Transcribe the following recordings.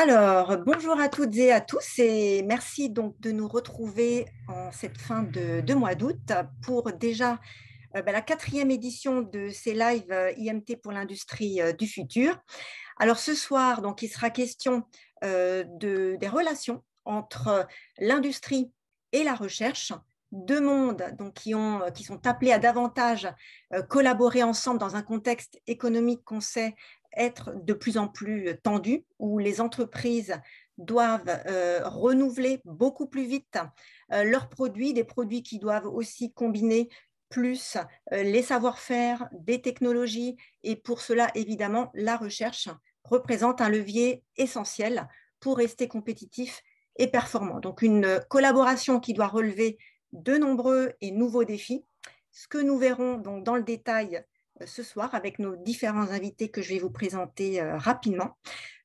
Alors, bonjour à toutes et à tous et merci donc de nous retrouver en cette fin de mois d'août pour déjà la quatrième édition de ces lives IMT pour l'industrie du futur. Alors ce soir, donc, il sera question des relations entre l'industrie et la recherche, deux mondes donc, qui sont appelés à davantage collaborer ensemble dans un contexte économique qu'on sait être de plus en plus tendu, où les entreprises doivent renouveler beaucoup plus vite leurs produits, des produits qui doivent aussi combiner plus les savoir-faire, des technologies, et pour cela, évidemment, la recherche représente un levier essentiel pour rester compétitif et performant. Donc, une collaboration qui doit relever de nombreux et nouveaux défis, ce que nous verrons donc dans le détail ce soir avec nos différents invités que je vais vous présenter rapidement.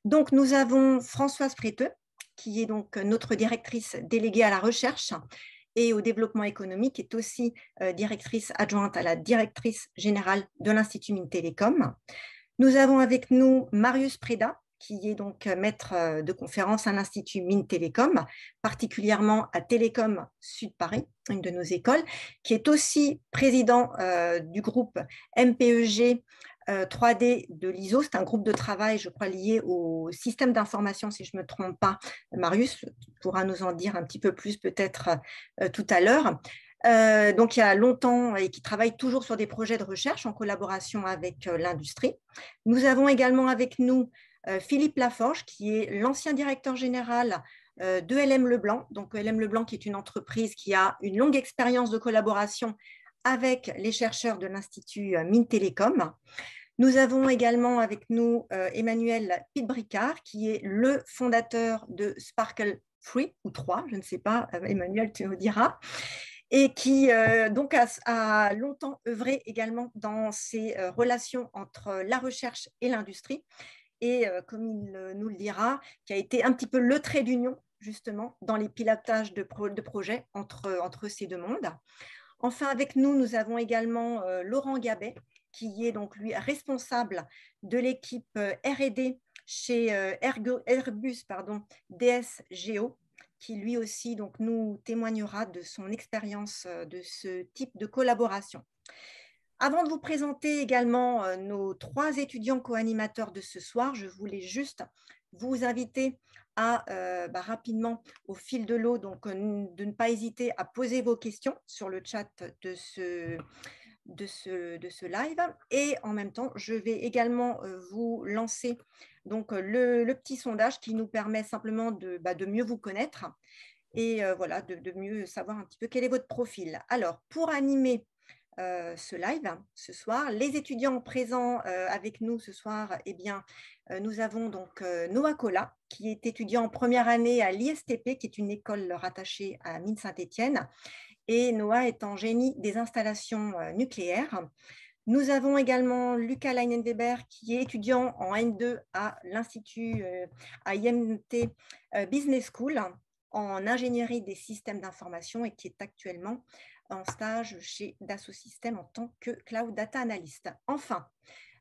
Donc, nous avons Françoise Préteux, qui est donc notre directrice déléguée à la recherche et au développement économique, qui est aussi directrice adjointe à la directrice générale de l'Institut Mines Télécom. Nous avons avec nous Marius Préda, qui est donc maître de conférence à l'Institut Mines Télécom, particulièrement à Télécom Sud Paris, une de nos écoles, qui est aussi président du groupe MPEG 3D de l'ISO. C'est un groupe de travail, je crois, lié au système d'information, si je ne me trompe pas. Marius pourra nous en dire un petit peu plus peut-être tout à l'heure. Donc, il y a longtemps et qui travaille toujours sur des projets de recherche en collaboration avec l'industrie. Nous avons également avec nous Philippe Laforge, qui est l'ancien directeur général de LM Leblanc. Donc, LM Leblanc, qui est une entreprise qui a une longue expérience de collaboration avec les chercheurs de l'Institut Mines Télécom. Nous avons également avec nous Emmanuel Pitbricard, qui est le fondateur de Sparkle 3 ou 3, je ne sais pas, Emmanuel, tu nous diras, et qui donc a longtemps œuvré également dans ces relations entre la recherche et l'industrie, et comme il nous le dira, qui a été un petit peu le trait d'union justement dans les pilotages de projets entre ces deux mondes. Enfin, avec nous, nous avons également Laurent Gabet, qui est donc lui responsable de l'équipe R&D chez Airbus DS Geo, qui lui aussi donc, nous témoignera de son expérience de ce type de collaboration. Avant de vous présenter également nos trois étudiants co-animateurs de ce soir, je voulais juste vous inviter à rapidement, au fil de l'eau, donc de ne pas hésiter à poser vos questions sur le chat de ce live. Et en même temps, je vais également vous lancer donc, le petit sondage qui nous permet simplement de mieux vous connaître et voilà, de mieux savoir un petit peu quel est votre profil. Alors, pour animer ce live ce soir. Les étudiants présents avec nous ce soir, eh bien, nous avons donc Noah Colla, qui est étudiant en première année à l'ISTP, qui est une école rattachée à Mines Saint-Étienne, et Noah est en génie des installations nucléaires. Nous avons également Lucas Leinenweber, qui est étudiant en N2 à l'Institut à IMT Business School en ingénierie des systèmes d'information et qui est actuellement en stage chez Dassault Systèmes en tant que Cloud Data Analyst. Enfin,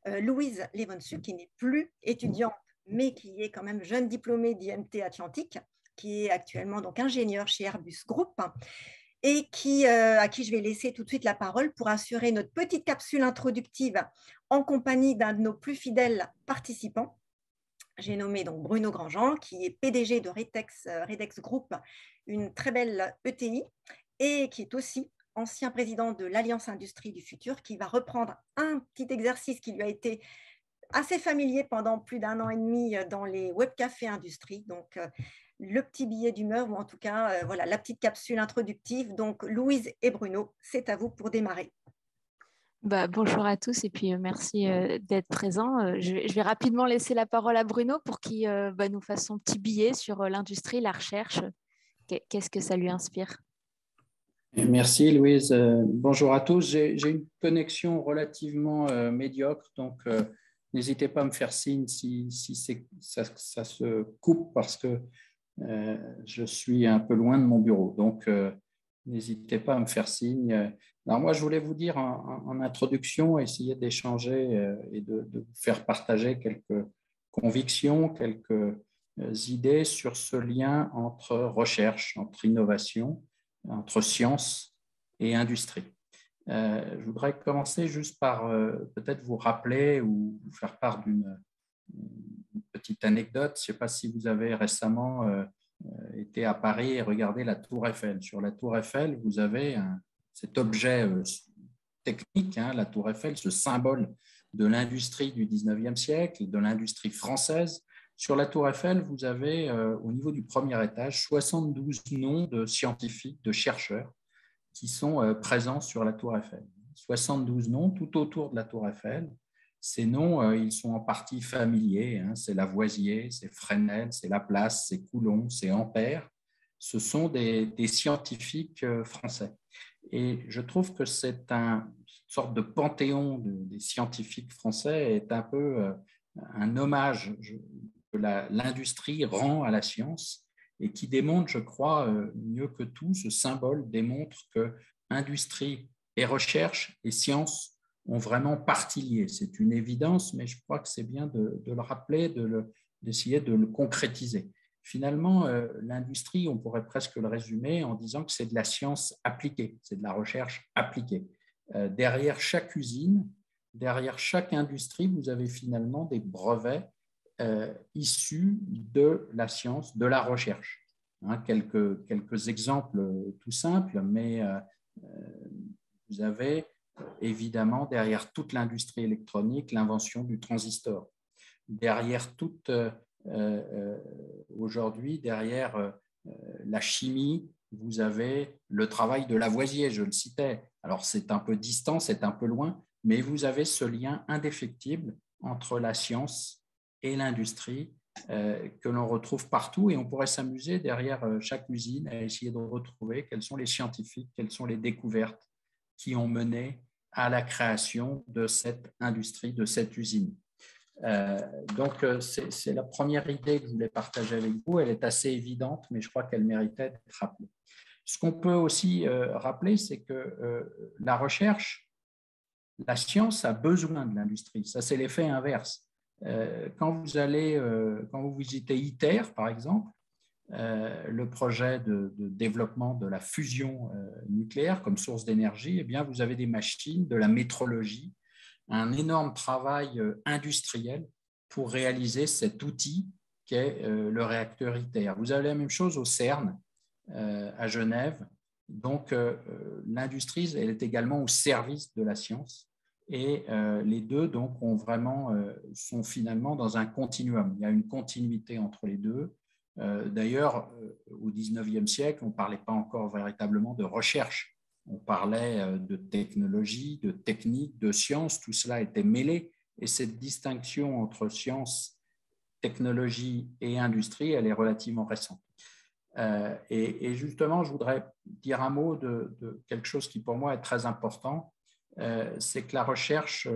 Louise Levonsu, qui n'est plus étudiante, mais qui est quand même jeune diplômée d'IMT Atlantique, qui est actuellement donc ingénieure chez Airbus Group, et à qui je vais laisser tout de suite la parole pour assurer notre petite capsule introductive en compagnie d'un de nos plus fidèles participants. J'ai nommé donc Bruno Grandjean, qui est PDG de Redex Group, une très belle ETI, et qui est aussi ancien président de l'Alliance Industrie du Futur, qui va reprendre un petit exercice qui lui a été assez familier pendant plus d'1 an et demi dans les webcafés industrie. Donc, le petit billet d'humeur, ou en tout cas, voilà, la petite capsule introductive. Donc, Louise et Bruno, c'est à vous pour démarrer. Bonjour à tous et puis merci d'être présents. Je vais rapidement laisser la parole à Bruno pour qu'il nous fasse son petit billet sur l'industrie, la recherche. Qu'est-ce que ça lui inspire? Merci Louise. Bonjour à tous. J'ai une connexion relativement médiocre, donc n'hésitez pas à me faire signe si ça se coupe parce que je suis un peu loin de mon bureau. Donc, n'hésitez pas à me faire signe. Alors moi, je voulais vous dire en introduction, essayer d'échanger et de vous faire partager quelques convictions, quelques idées sur ce lien entre recherche, entre innovation, entre science et industrie. Je voudrais commencer juste par peut-être vous rappeler ou vous faire part d'une petite anecdote. Je ne sais pas si vous avez récemment été à Paris et regardé la Tour Eiffel. Sur la Tour Eiffel, vous avez cet objet technique, la Tour Eiffel, ce symbole de l'industrie du 19e siècle, de l'industrie française. Sur la Tour Eiffel, vous avez au niveau du premier étage 72 noms de scientifiques, de chercheurs qui sont présents sur la Tour Eiffel. 72 noms tout autour de la Tour Eiffel. Ces noms, ils sont en partie familiers. C'est Lavoisier, c'est Fresnel, c'est Laplace, c'est Coulomb, c'est Ampère. Ce sont des scientifiques français. Et je trouve que c'est une sorte de panthéon des scientifiques français, est un peu un hommage que l'industrie rend à la science et qui démontre, je crois, mieux que tout, ce symbole démontre que industrie et recherche et science ont vraiment partie liée. C'est une évidence, mais je crois que c'est bien de le rappeler, d'essayer de le concrétiser. Finalement, l'industrie, on pourrait presque le résumer en disant que c'est de la science appliquée, c'est de la recherche appliquée. Derrière chaque usine, derrière chaque industrie, vous avez finalement des brevets issus de la science, de la recherche. Quelques exemples tout simples, mais vous avez évidemment derrière toute l'industrie électronique l'invention du transistor. Derrière toute aujourd'hui, derrière la chimie, vous avez le travail de Lavoisier, je le citais. Alors, c'est un peu distant, c'est un peu loin, mais vous avez ce lien indéfectible entre la science et l'industrie que l'on retrouve partout. Et on pourrait s'amuser derrière chaque usine à essayer de retrouver quels sont les scientifiques, quelles sont les découvertes qui ont mené à la création de cette industrie, de cette usine. Donc, c'est la première idée que je voulais partager avec vous. Elle est assez évidente, mais je crois qu'elle méritait d'être rappelée. Ce qu'on peut aussi rappeler, c'est que la recherche, la science a besoin de l'industrie. Ça, c'est l'effet inverse. Quand vous visitez ITER, par exemple, le projet de développement de la fusion nucléaire comme source d'énergie, eh bien, vous avez des machines, de la métrologie, un énorme travail industriel pour réaliser cet outil qu'est le réacteur ITER. Vous avez la même chose au CERN à Genève. Donc, l'industrie, elle est également au service de la science. Et les deux donc, sont finalement dans un continuum. Il y a une continuité entre les deux. D'ailleurs, au XIXe siècle, on ne parlait pas encore véritablement de recherche. On parlait de technologie, de technique, de science. Tout cela était mêlé. Et cette distinction entre science, technologie et industrie, elle est relativement récente. Et justement, je voudrais dire un mot de quelque chose qui pour moi est très important. C'est que la recherche,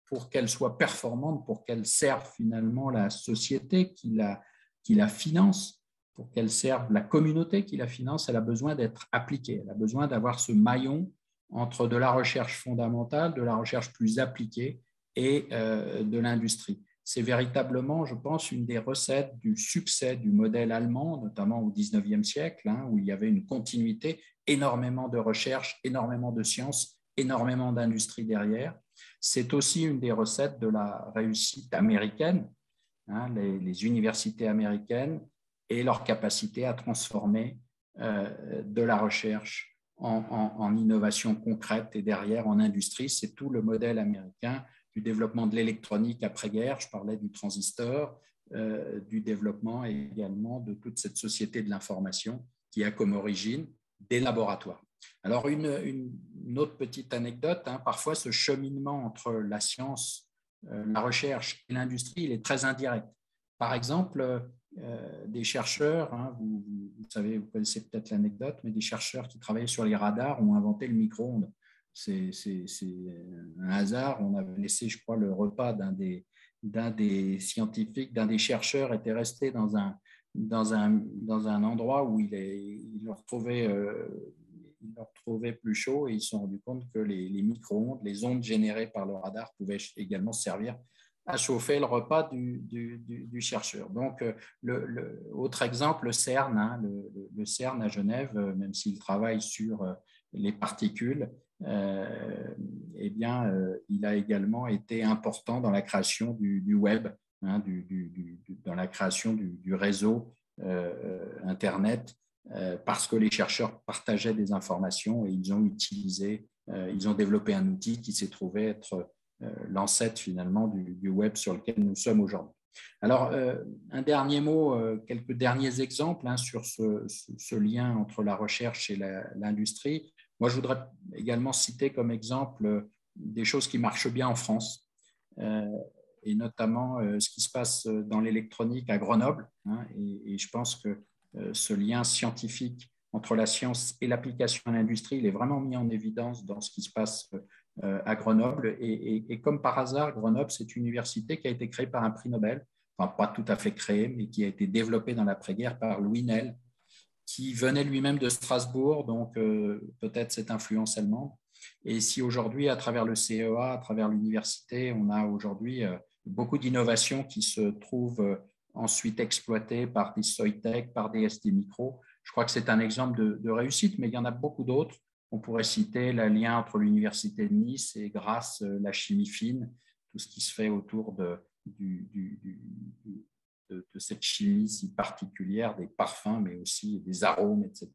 pour qu'elle soit performante, pour qu'elle serve finalement la société qui la finance, pour qu'elle serve la communauté qui la finance, elle a besoin d'être appliquée. Elle a besoin d'avoir ce maillon entre de la recherche fondamentale, de la recherche plus appliquée et de l'industrie. C'est véritablement, je pense, une des recettes du succès du modèle allemand, notamment au XIXe siècle, où il y avait une continuité, énormément de recherche, énormément de sciences, énormément d'industrie derrière. C'est aussi une des recettes de la réussite américaine, les universités américaines et leur capacité à transformer de la recherche en innovation concrète et derrière en industrie. C'est tout le modèle américain du développement de l'électronique après-guerre. Je parlais du transistor, du développement également de toute cette société de l'information qui a comme origine des laboratoires. Alors, une autre petite anecdote, parfois ce cheminement entre la science, la recherche et l'industrie, il est très indirect. Par exemple, des chercheurs, vous savez, vous connaissez peut-être l'anecdote, mais des chercheurs qui travaillaient sur les radars ont inventé le micro-ondes. C'est un hasard. On avait laissé, je crois, le repas d'un des scientifiques, d'un des chercheurs était resté dans un endroit où il le retrouvait plus chaud et ils se sont rendus compte que les micro-ondes, les ondes générées par le radar pouvaient également servir à chauffer le repas du chercheur. Donc, autre exemple, le CERN, hein, le CERN à Genève, même s'il travaille sur les particules, eh bien, il a également été important dans la création du web, hein, dans la création du réseau Internet, parce que les chercheurs partageaient des informations et ils ont développé un outil qui s'est trouvé être l'ancêtre finalement du web sur lequel nous sommes aujourd'hui. Alors, un dernier mot, quelques derniers exemples hein, sur ce lien entre la recherche et l'industrie. Moi, je voudrais également citer comme exemple des choses qui marchent bien en France, et notamment ce qui se passe dans l'électronique à Grenoble. Hein, et je pense que ce lien scientifique entre la science et l'application à l'industrie, il est vraiment mis en évidence dans ce qui se passe à Grenoble. Et comme par hasard, Grenoble, c'est une université qui a été créée par un prix Nobel, enfin pas tout à fait créée, mais qui a été développée dans l'après-guerre par Louis Nel, qui venait lui-même de Strasbourg, donc peut-être cette influence allemande. Et si aujourd'hui, à travers le CEA, à travers l'université, on a aujourd'hui beaucoup d'innovations qui se trouvent ensuite exploitées par des Soitec, par des ST Micro, je crois que c'est un exemple de réussite, mais il y en a beaucoup d'autres. On pourrait citer le lien entre l'université de Nice et Grasse, la chimie fine, tout ce qui se fait autour de cette chimie si particulière, des parfums, mais aussi des arômes, etc.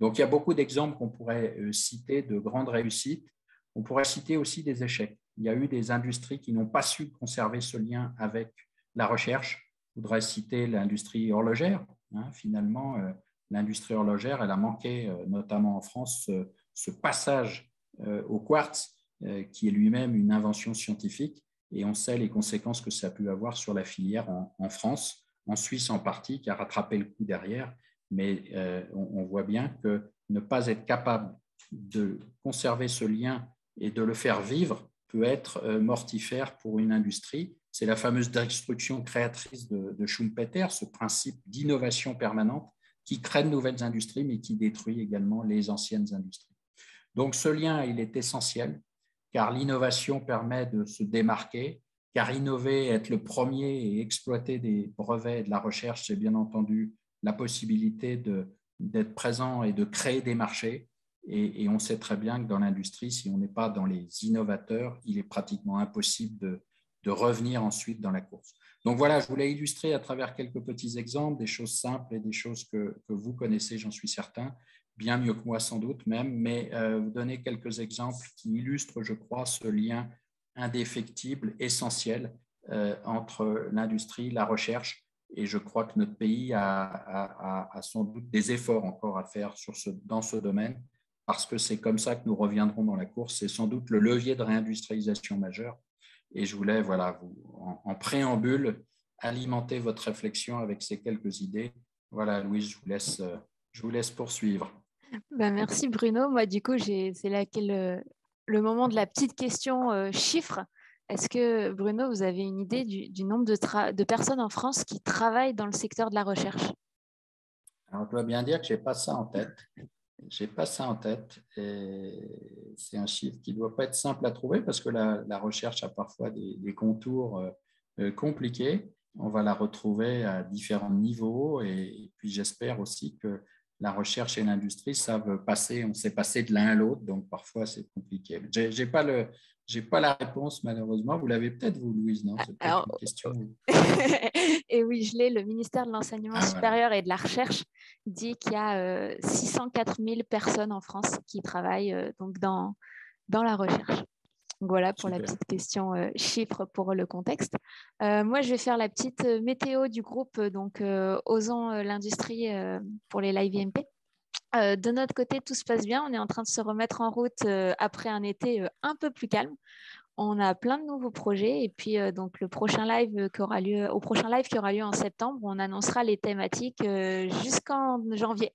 Donc, il y a beaucoup d'exemples qu'on pourrait citer de grandes réussites. On pourrait citer aussi des échecs. Il y a eu des industries qui n'ont pas su conserver ce lien avec la recherche. Je voudrais citer l'industrie horlogère. Hein, finalement, l'industrie horlogère, elle a manqué, notamment en France, ce passage au quartz, qui est lui-même une invention scientifique. Et on sait les conséquences que ça a pu avoir sur la filière en France, en Suisse en partie, qui a rattrapé le coup derrière. Mais on voit bien que ne pas être capable de conserver ce lien et de le faire vivre peut être mortifère pour une industrie. C'est la fameuse destruction créatrice de Schumpeter, ce principe d'innovation permanente qui crée de nouvelles industries, mais qui détruit également les anciennes industries. Donc ce lien, il est essentiel, car l'innovation permet de se démarquer, car innover, être le premier et exploiter des brevets et de la recherche, c'est bien entendu la possibilité d'être présent et de créer des marchés. Et on sait très bien que dans l'industrie, si on n'est pas dans les innovateurs, il est pratiquement impossible de revenir ensuite dans la course. Donc voilà, je voulais illustrer à travers quelques petits exemples, des choses simples et des choses que vous connaissez, j'en suis certain, bien mieux que moi sans doute même, mais vous donner quelques exemples qui illustrent, je crois, ce lien indéfectible, essentiel entre l'industrie, la recherche, et je crois que notre pays a sans doute des efforts encore à faire dans ce domaine, parce que c'est comme ça que nous reviendrons dans la course. C'est sans doute le levier de réindustrialisation majeur. Et je voulais, voilà, en préambule, alimenter votre réflexion avec ces quelques idées. Voilà, Louise, je vous laisse poursuivre. Ben, merci Bruno. Moi, du coup, c'est là le moment de la petite question chiffre. Est-ce que, Bruno, vous avez une idée du nombre de personnes en France qui travaillent dans le secteur de la recherche? Alors, je dois bien dire que je n'ai pas ça en tête. Je n'ai pas ça en tête. Et c'est un chiffre qui ne doit pas être simple à trouver parce que la recherche a parfois des contours compliqués. On va la retrouver à différents niveaux et puis j'espère aussi que la recherche et l'industrie savent passer, on sait passer de l'un à l'autre, donc parfois c'est compliqué. Je n'ai pas la réponse malheureusement. Vous l'avez peut-être vous, Louise, non? C'est peut-être une question. Et oui, je l'ai. Le ministère de l'Enseignement supérieur et de la Recherche dit qu'il y a 604 000 personnes en France qui travaillent donc dans la recherche. Donc voilà pour la petite question chiffre pour le contexte. Moi, je vais faire la petite météo du groupe donc Osons l'industrie pour les live IMT. De notre côté, tout se passe bien. On est en train de se remettre en route après un été un peu plus calme. On a plein de nouveaux projets et puis donc au prochain live qui aura lieu en septembre, on annoncera les thématiques jusqu'en janvier.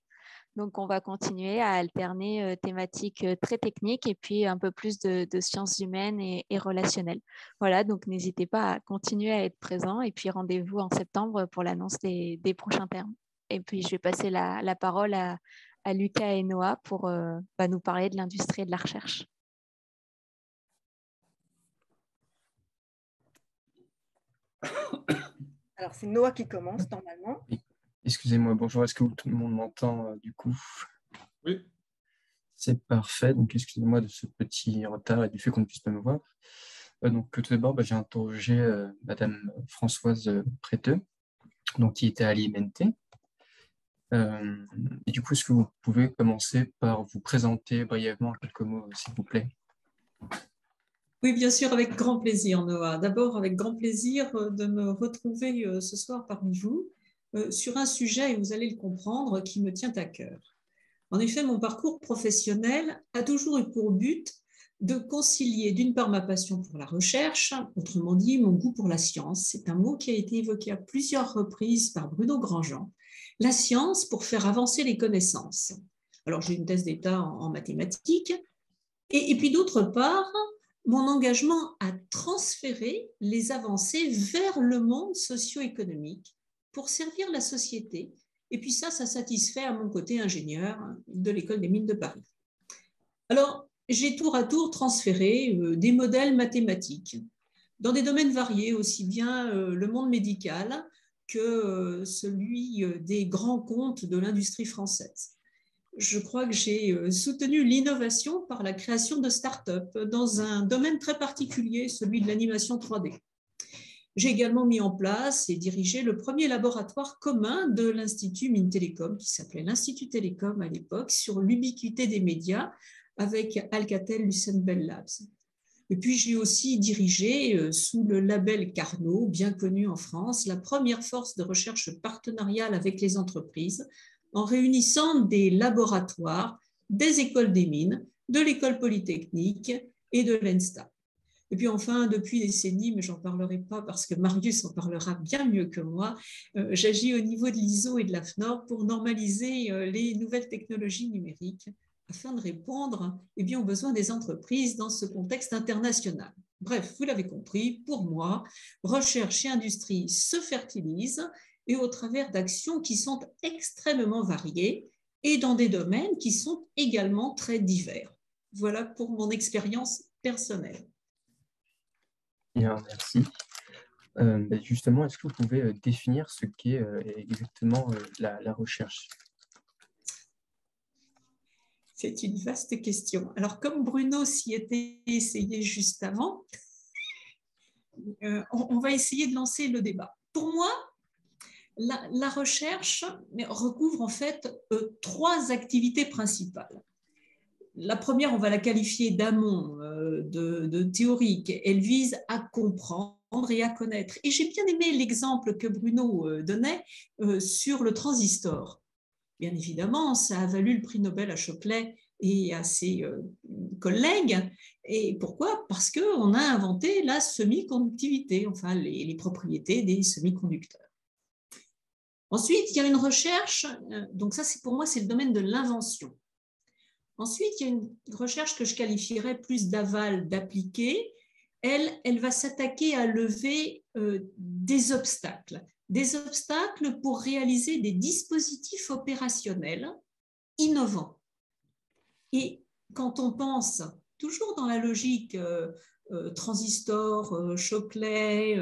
Donc, on va continuer à alterner thématiques très techniques et puis un peu plus de sciences humaines et relationnelles. Voilà, donc n'hésitez pas à continuer à être présent et puis rendez-vous en septembre pour l'annonce des prochains termes. Et puis, je vais passer la parole à Lucas et Noah pour nous parler de l'industrie et de la recherche. Alors, c'est Noah qui commence normalement. Oui. Excusez-moi, bonjour, est-ce que tout le monde m'entend du coup? Oui. C'est parfait, donc excusez-moi de ce petit retard et du fait qu'on ne puisse pas me voir. Donc tout d'abord, j'ai interrogé Madame Françoise Préteux, donc, qui était à l'IMNT. Et du coup, est-ce que vous pouvez commencer par vous présenter brièvement en quelques mots, s'il vous plaît? Oui, bien sûr, avec grand plaisir, Noah. D'abord, avec grand plaisir de me retrouver ce soir parmi vous sur un sujet, et vous allez le comprendre, qui me tient à cœur. En effet, mon parcours professionnel a toujours eu pour but de concilier d'une part ma passion pour la recherche, autrement dit mon goût pour la science. C'est un mot qui a été évoqué à plusieurs reprises par Bruno Grandjean. La science pour faire avancer les connaissances. Alors j'ai une thèse d'État en mathématiques. Et puis d'autre part, mon engagement à transférer les avancées vers le monde socio-économique pour servir la société. Et puis ça satisfait à mon côté ingénieur de l'École des mines de Paris. Alors, j'ai tour à tour transféré des modèles mathématiques dans des domaines variés, aussi bien le monde médical que celui des grands comptes de l'industrie française. Je crois que j'ai soutenu l'innovation par la création de start-up dans un domaine très particulier, celui de l'animation 3D. J'ai également mis en place et dirigé le premier laboratoire commun de l'Institut Mines Télécom, qui s'appelait l'Institut Télécom à l'époque, sur l'ubiquité des médias avec Alcatel-Lucent Bell Labs. Et puis j'ai aussi dirigé, sous le label Carnot, bien connu en France, la première force de recherche partenariale avec les entreprises, en réunissant des laboratoires, des écoles des mines, de l'école polytechnique et de l'ENSTA. Et puis enfin, depuis des décennies, mais j'en parlerai pas parce que Marius en parlera bien mieux que moi, j'agis au niveau de l'ISO et de l'AFNOR pour normaliser les nouvelles technologies numériques afin de répondre aux besoins des entreprises dans ce contexte international. Bref, vous l'avez compris, pour moi, recherche et industrie se fertilisent et au travers d'actions qui sont extrêmement variées et dans des domaines qui sont également très divers. Voilà pour mon expérience personnelle. Bien, merci. Justement, est-ce que vous pouvez définir ce qu'est exactement la recherche? C'est une vaste question. Alors, comme Bruno s'y était essayé juste avant, on va essayer de lancer le débat. Pour moi, la recherche recouvre en fait trois activités principales. La première, on va la qualifier d'amont, de théorique. Elle vise à comprendre et à connaître. Et j'ai bien aimé l'exemple que Bruno donnait sur le transistor. Bien évidemment, ça a valu le prix Nobel à Shockley et à ses collègues. Et pourquoi? Parce qu'on a inventé la semi-conductivité, enfin les propriétés des semi-conducteurs. Ensuite, il y a une recherche, donc ça pour moi c'est le domaine de l'invention. Ensuite, il y a une recherche que je qualifierais plus d'aval, d'appliqué. Elle va s'attaquer à lever des obstacles pour réaliser des dispositifs opérationnels innovants. Et quand on pense, toujours dans la logique transistor, Shockley,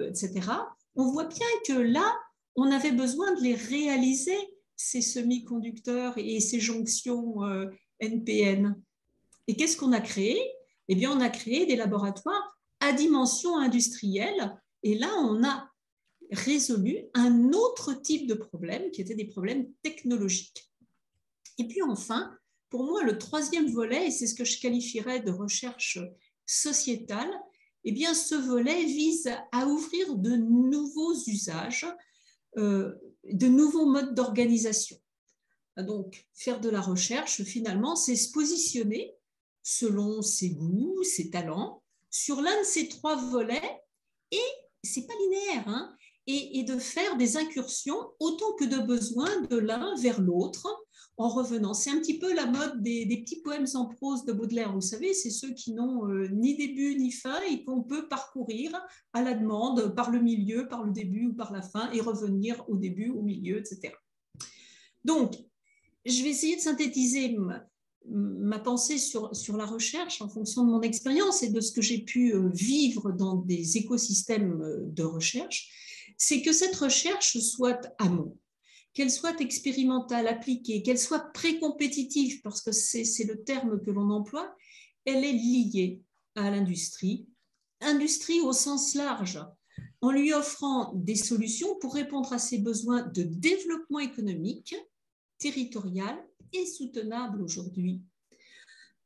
etc., on voit bien que là, on avait besoin de les réaliser, ces semi-conducteurs et ces jonctions NPN. Et qu'est-ce qu'on a créé? Eh bien, on a créé des laboratoires à dimension industrielle. Et là, on a résolu un autre type de problème qui étaient des problèmes technologiques. Et puis enfin, pour moi, le troisième volet, et c'est ce que je qualifierais de recherche sociétale, eh bien, ce volet vise à ouvrir de nouveaux usages, de nouveaux modes d'organisation. Donc, faire de la recherche, finalement, c'est se positionner selon ses goûts, ses talents, sur l'un de ces trois volets, et ce n'est pas linéaire, hein, et de faire des incursions autant que de besoin de l'un vers l'autre en revenant. C'est un petit peu la mode des petits poèmes en prose de Baudelaire, vous savez, c'est ceux qui n'ont ni début ni fin et qu'on peut parcourir à la demande par le milieu, par le début ou par la fin et revenir au début, au milieu, etc. Donc, je vais essayer de synthétiser ma pensée sur la recherche en fonction de mon expérience et de ce que j'ai pu vivre dans des écosystèmes de recherche, c'est que cette recherche soit amont, qu'elle soit expérimentale, appliquée, qu'elle soit pré-compétitive, parce que c'est le terme que l'on emploie, elle est liée à l'industrie, industrie au sens large, en lui offrant des solutions pour répondre à ses besoins de développement économique, territorial et soutenable aujourd'hui.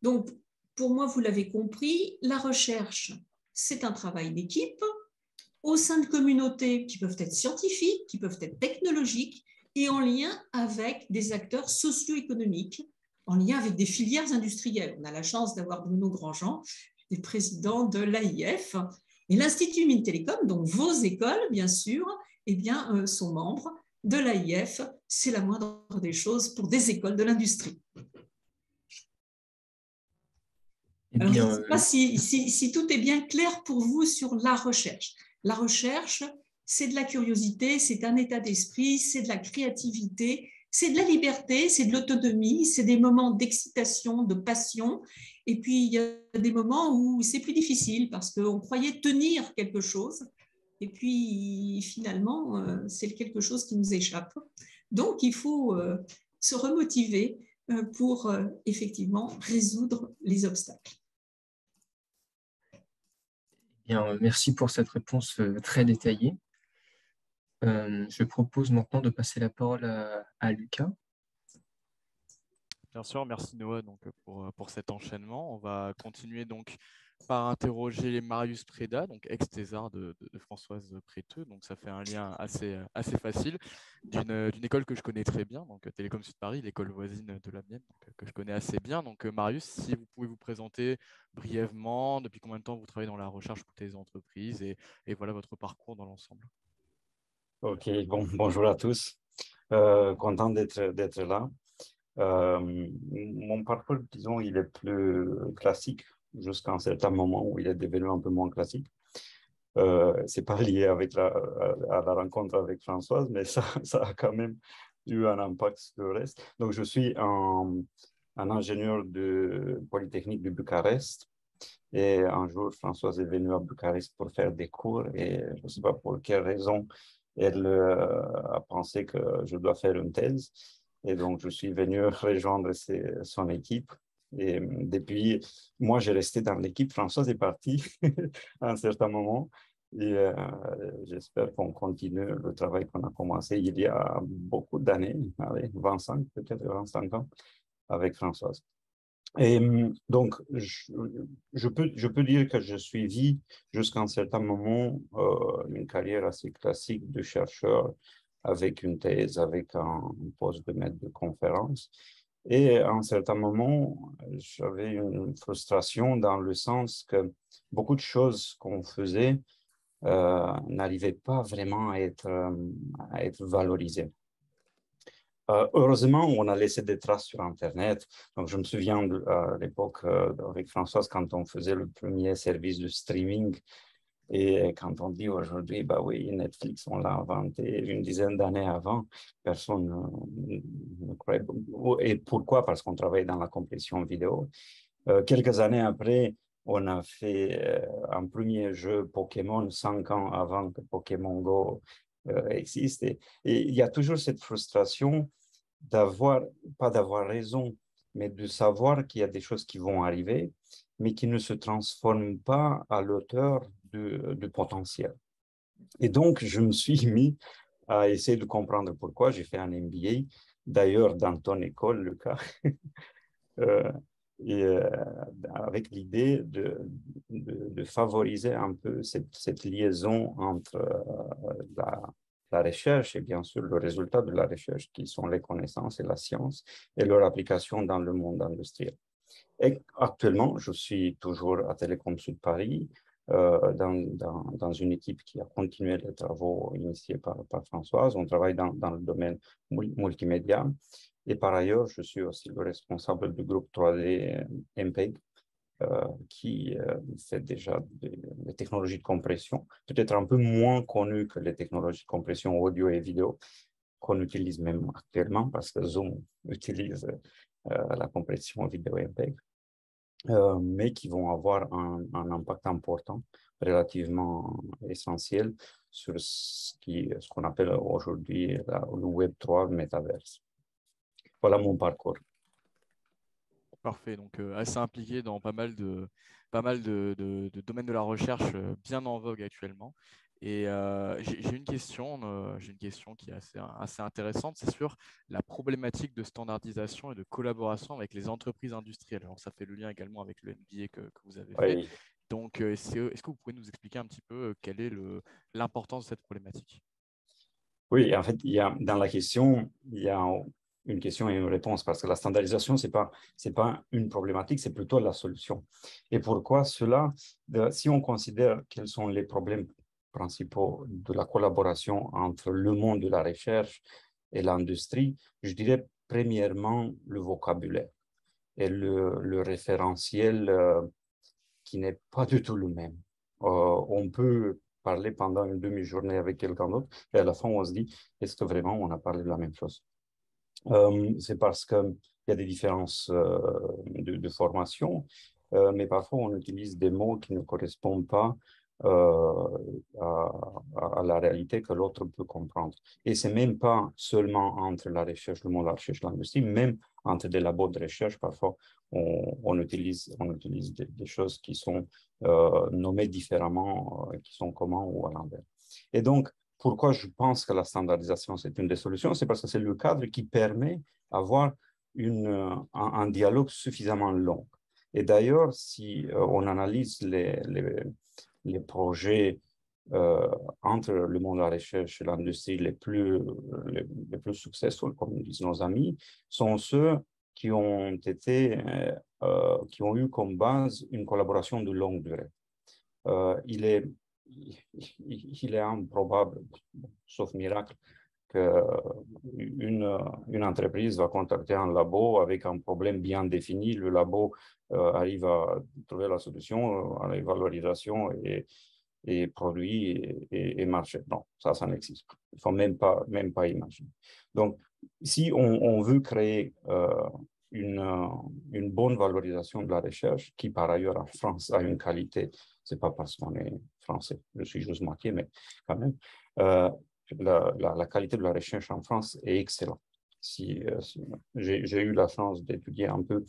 Donc, pour moi, vous l'avez compris, la recherche, c'est un travail d'équipe au sein de communautés qui peuvent être scientifiques, qui peuvent être technologiques et en lien avec des acteurs socio-économiques, en lien avec des filières industrielles. On a la chance d'avoir Bruno Grandjean, le président de l'AIF, et l'Institut Mines Télécom, donc vos écoles, bien sûr, eh bien, sont membres de l'AIF. C'est la moindre des choses pour des écoles de l'industrie. Alors, je ne sais pas si tout est bien clair pour vous sur la recherche. La recherche, c'est de la curiosité, c'est un état d'esprit, c'est de la créativité, c'est de la liberté, c'est de l'autonomie, c'est des moments d'excitation, de passion. Et puis, il y a des moments où c'est plus difficile parce qu'on croyait tenir quelque chose. Et puis, finalement, c'est quelque chose qui nous échappe. Donc, il faut se remotiver pour effectivement résoudre les obstacles. Bien, merci pour cette réponse très détaillée. Je propose maintenant de passer la parole à Lucas. Bien sûr, merci Noah donc, pour cet enchaînement. On va continuer donc par interroger Marius Préda, donc ex-thésard de Françoise Préteux. Donc ça fait un lien assez facile d'une école que je connais très bien, donc Télécom Sud Paris, l'école voisine de la mienne, donc, que je connais assez bien. Donc Marius, si vous pouvez vous présenter brièvement, depuis combien de temps vous travaillez dans la recherche pour des entreprises et voilà votre parcours dans l'ensemble. Ok, bonjour à tous. Content d'être là. Mon parcours, disons, il est plus classique jusqu'à un certain moment où il est devenu un peu moins classique. C'est pas lié avec à la rencontre avec Françoise, mais ça a quand même eu un impact sur le reste. Donc, je suis un ingénieur de Polytechnique de Bucarest. Et un jour, Françoise est venue à Bucarest pour faire des cours et je ne sais pas pour quelle raison, elle a pensé que je dois faire une thèse. Et donc, je suis venu rejoindre son équipe. Et depuis, moi, j'ai resté dans l'équipe. Françoise est partie à un certain moment. Et j'espère qu'on continue le travail qu'on a commencé il y a beaucoup d'années, 25, peut-être 25 ans, avec Françoise. Et donc, je peux dire que je suivis jusqu'à un certain moment une carrière assez classique de chercheur avec une thèse, avec un poste de maître de conférence. Et à un certain moment, j'avais une frustration dans le sens que beaucoup de choses qu'on faisait n'arrivaient pas vraiment à être valorisées. Heureusement, on a laissé des traces sur Internet. Donc, je me souviens à l'époque avec Françoise, quand on faisait le premier service de streaming, et quand on dit aujourd'hui, bah oui, Netflix, on l'a inventé une dizaine d'années avant, personne ne croyait. Et pourquoi? Parce qu'on travaillait dans la compression vidéo. Quelques années après, on a fait un premier jeu Pokémon 5 ans avant que Pokémon Go existe. Et il y a toujours cette frustration pas d'avoir raison, mais de savoir qu'il y a des choses qui vont arriver, mais qui ne se transforment pas à l'auteur du potentiel. Et donc, je me suis mis à essayer de comprendre pourquoi. J'ai fait un MBA, d'ailleurs dans ton école, Lucas, avec l'idée de favoriser un peu cette liaison entre la recherche et bien sûr le résultat de la recherche qui sont les connaissances et la science et leur application dans le monde industriel. Et actuellement, je suis toujours à Télécom Sud Paris dans une équipe qui a continué les travaux initiés par Françoise. On travaille dans le domaine multimédia. Et par ailleurs, je suis aussi le responsable du groupe 3D MPEG, qui fait déjà des technologies de compression, peut-être un peu moins connues que les technologies de compression audio et vidéo, qu'on utilise même actuellement, parce que Zoom utilise la compréhension vidéo-MPEG, mais qui vont avoir un impact important, relativement essentiel sur ce qu'on appelle aujourd'hui le Web 3, le métaverse. Voilà mon parcours. Parfait, donc assez impliqué dans pas mal de domaines de la recherche bien en vogue actuellement. Et j'ai une question qui est assez intéressante, c'est sur la problématique de standardisation et de collaboration avec les entreprises industrielles. Alors ça fait le lien également avec le MBA que vous avez fait. Oui. Donc est-ce que vous pouvez nous expliquer un petit peu quelle est l'importance de cette problématique? Oui, en fait, dans la question, il y a une question et une réponse, parce que la standardisation, c'est pas une problématique, c'est plutôt la solution. Et pourquoi cela? Si on considère quels sont les problèmes principaux de la collaboration entre le monde de la recherche et l'industrie, je dirais premièrement le vocabulaire et le référentiel qui n'est pas du tout le même. On peut parler pendant une demi-journée avec quelqu'un d'autre et à la fin, on se dit, est-ce que vraiment on a parlé de la même chose? C'est parce qu'il y a des différences de formation, mais parfois on utilise des mots qui ne correspondent pas à la réalité que l'autre peut comprendre. Et c'est même pas seulement entre la recherche, le monde de la recherche et l'industrie, même entre des labos de recherche, parfois on utilise des choses qui sont nommées différemment, qui sont communs ou à l'envers. Et donc, pourquoi je pense que la standardisation, c'est une des solutions? C'est parce que c'est le cadre qui permet d'avoir un dialogue suffisamment long. Et d'ailleurs, si on analyse les projets entre le monde de la recherche et l'industrie les plus successful, comme disent nos amis, sont ceux qui ont eu comme base une collaboration de longue durée. Il est improbable, sauf miracle, qu'une entreprise va contacter un labo avec un problème bien défini. Le labo arrive à trouver la solution à l'évaluation et produit et marché. Non, ça n'existe pas. Il ne faut même pas imaginer. Donc, si on veut créer une bonne valorisation de la recherche, qui par ailleurs en France a une qualité, ce n'est pas parce qu'on est français, je suis juste moitié, mais quand même, la qualité de la recherche en France est excellente. J'ai eu la chance d'étudier un peu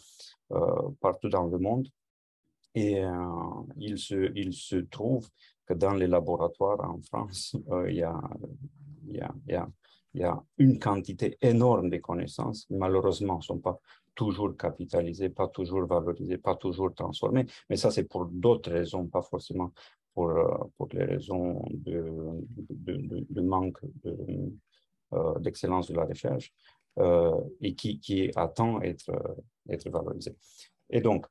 partout dans le monde et il se trouve que dans les laboratoires en France, il y a une quantité énorme de connaissances, malheureusement, ne sont pas toujours capitalisées, pas toujours valorisées, pas toujours transformées, mais ça c'est pour d'autres raisons, pas forcément pour les raisons de manque d'excellence de la recherche et qui attend être valorisée. Et donc,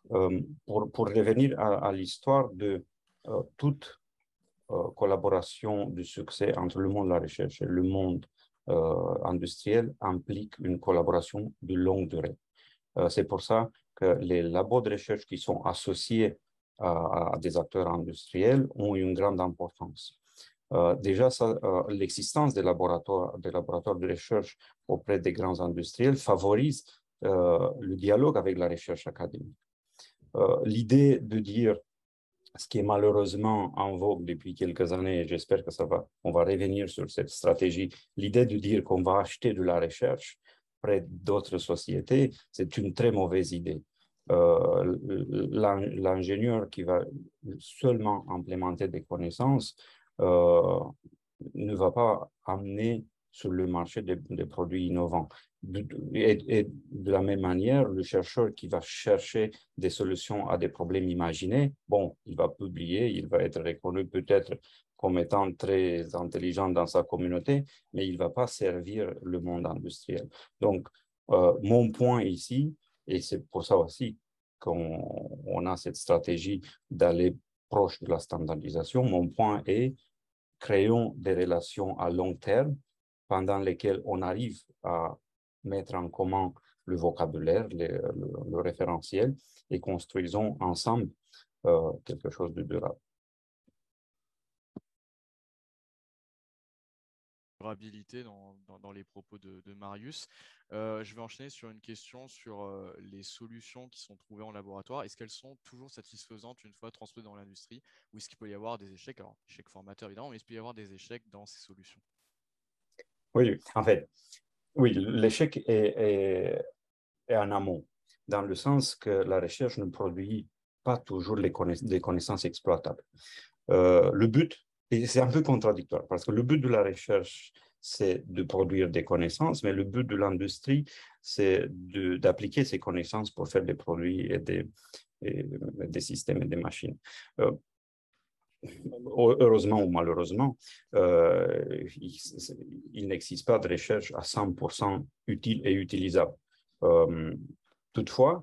pour revenir à l'histoire de toute collaboration de succès entre le monde de la recherche et le monde industriel implique une collaboration de longue durée. C'est pour ça que les labos de recherche qui sont associés à des acteurs industriels ont une grande importance. Déjà, l'existence des laboratoires de recherche auprès des grands industriels favorise le dialogue avec la recherche académique. L'idée de dire, ce qui est malheureusement en vogue depuis quelques années, et j'espère que on va revenir sur cette stratégie, l'idée de dire qu'on va acheter de la recherche près d'autres sociétés, c'est une très mauvaise idée. L'ingénieur qui va seulement implémenter des connaissances ne va pas amener sur le marché des produits innovants. Et de la même manière, le chercheur qui va chercher des solutions à des problèmes imaginés, bon, il va publier, il va être reconnu peut-être comme étant très intelligent dans sa communauté, mais il ne va pas servir le monde industriel. Donc, mon point ici, et c'est pour ça aussi qu'on a cette stratégie d'aller proche de la standardisation, mon point est créons des relations à long terme pendant lesquelles on arrive à mettre en commun le vocabulaire, le référentiel et construisons ensemble quelque chose de durable. durabilité dans les propos de Marius. Je vais enchaîner sur une question sur les solutions qui sont trouvées en laboratoire. Est-ce qu'elles sont toujours satisfaisantes une fois transposées dans l'industrie, ou est-ce qu'il peut y avoir des échecs? Alors, échecs formateurs évidemment, mais est-ce qu'il peut y avoir des échecs dans ces solutions? Oui, en fait, oui, l'échec est en amont, dans le sens que la recherche ne produit pas toujours des connaissances exploitables. Le but, et c'est un peu contradictoire, parce que le but de la recherche, c'est de produire des connaissances, mais le but de l'industrie, c'est d'appliquer ces connaissances pour faire des produits et des systèmes et des machines. Heureusement ou malheureusement, il n'existe pas de recherche à 100% utile et utilisable. Toutefois,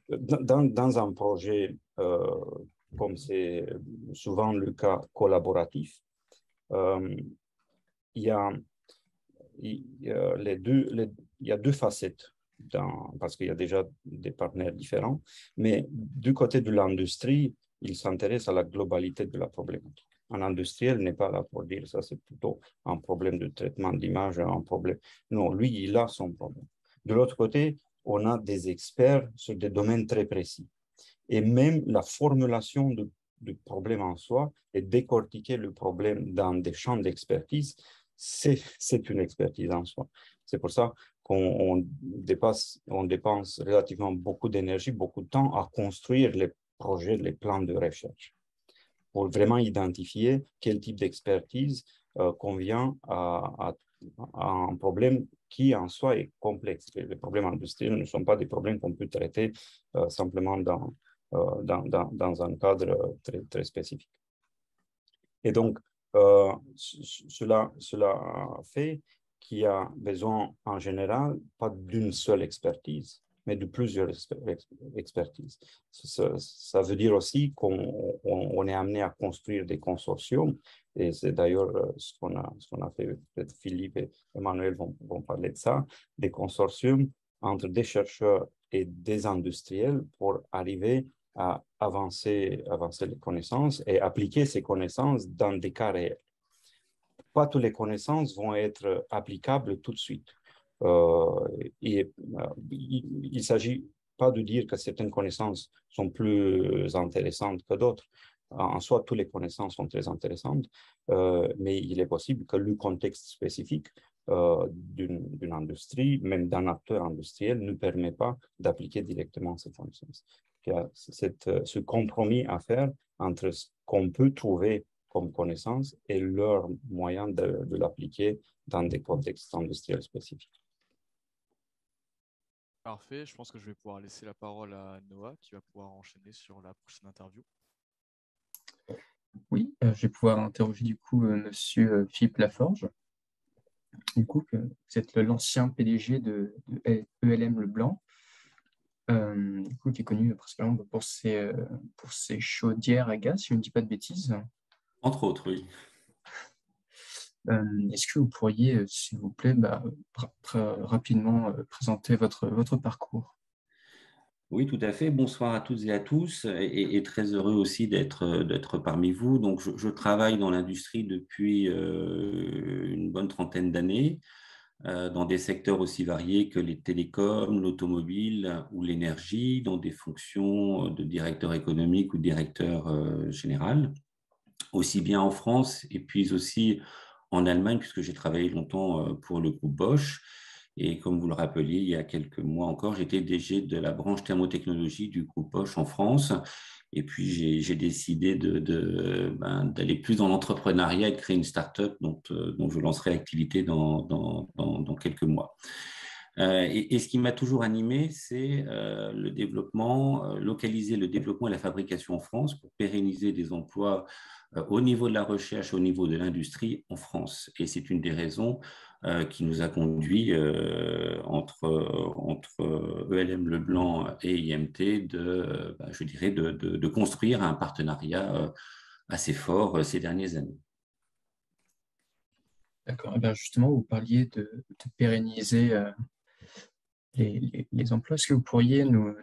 dans un projet comme c'est souvent le cas collaboratif, il y a deux facettes, parce qu'il y a déjà des partenaires différents, mais du côté de l'industrie, il s'intéresse à la globalité de la problématique. Un industriel n'est pas là pour dire ça, c'est plutôt un problème de traitement d'image, un problème. Non, lui, il a son problème. De l'autre côté, on a des experts sur des domaines très précis. Et même la formulation du problème en soi et décortiquer le problème dans des champs d'expertise, c'est une expertise en soi. C'est pour ça qu'on dépense relativement beaucoup d'énergie, beaucoup de temps à construire les projets, les plans de recherche, pour vraiment identifier quel type d'expertise convient à un problème qui en soi est complexe. Les problèmes industriels ne sont pas des problèmes qu'on peut traiter simplement dans un cadre très, très spécifique. Et donc, cela fait qu'il y a besoin en général pas d'une seule expertise, mais de plusieurs expertises. Ça veut dire aussi qu'on est amené à construire des consortiums, et c'est d'ailleurs ce qu'on a fait. Peut-être Philippe et Emmanuel vont parler de ça, des consortiums entre des chercheurs et des industriels pour arriver à avancer les connaissances et appliquer ces connaissances dans des cas réels. Pas toutes les connaissances vont être applicables tout de suite. Il ne s'agit pas de dire que certaines connaissances sont plus intéressantes que d'autres. En soi, toutes les connaissances sont très intéressantes, mais il est possible que le contexte spécifique d'une industrie, même d'un acteur industriel, ne permet pas d'appliquer directement ces connaissances. Il y a ce compromis à faire entre ce qu'on peut trouver comme connaissance et leur moyen de l'appliquer dans des contextes industriels spécifiques. Parfait, je pense que je vais pouvoir laisser la parole à Noah qui va pouvoir enchaîner sur la prochaine interview. Oui, je vais pouvoir interroger du coup monsieur Philippe Laforge. Du coup, vous êtes l'ancien PDG de ELM Leblanc, du coup, qui est connu principalement pour ses chaudières à gaz, si je ne dis pas de bêtises. Entre autres, oui. Est-ce que vous pourriez, s'il vous plaît, rapidement présenter votre parcours? Oui, tout à fait. Bonsoir à toutes et à tous, et très heureux aussi d'être parmi vous. Donc, je travaille dans l'industrie depuis une bonne trentaine d'années, dans des secteurs aussi variés que les télécoms, l'automobile ou l'énergie, dans des fonctions de directeur économique ou directeur général, aussi bien en France et puis aussi en Allemagne, puisque j'ai travaillé longtemps pour le groupe Bosch. Et comme vous le rappeliez, il y a quelques mois encore, j'étais DG de la branche thermotechnologie du groupe Bosch en France. Et puis, j'ai décidé d'aller plus dans l'entrepreneuriat et de créer une start-up dont je lancerai l'activité dans quelques mois. Et ce qui m'a toujours animé, c'est le développement, localiser le développement et la fabrication en France pour pérenniser des emplois au niveau de la recherche, au niveau de l'industrie en France. Et c'est une des raisons qui nous a conduit entre ELM Leblanc et IMT de construire un partenariat assez fort ces dernières années. D'accord. Eh bien, justement, vous parliez de pérenniser les emplois. Est-ce que vous pourriez nous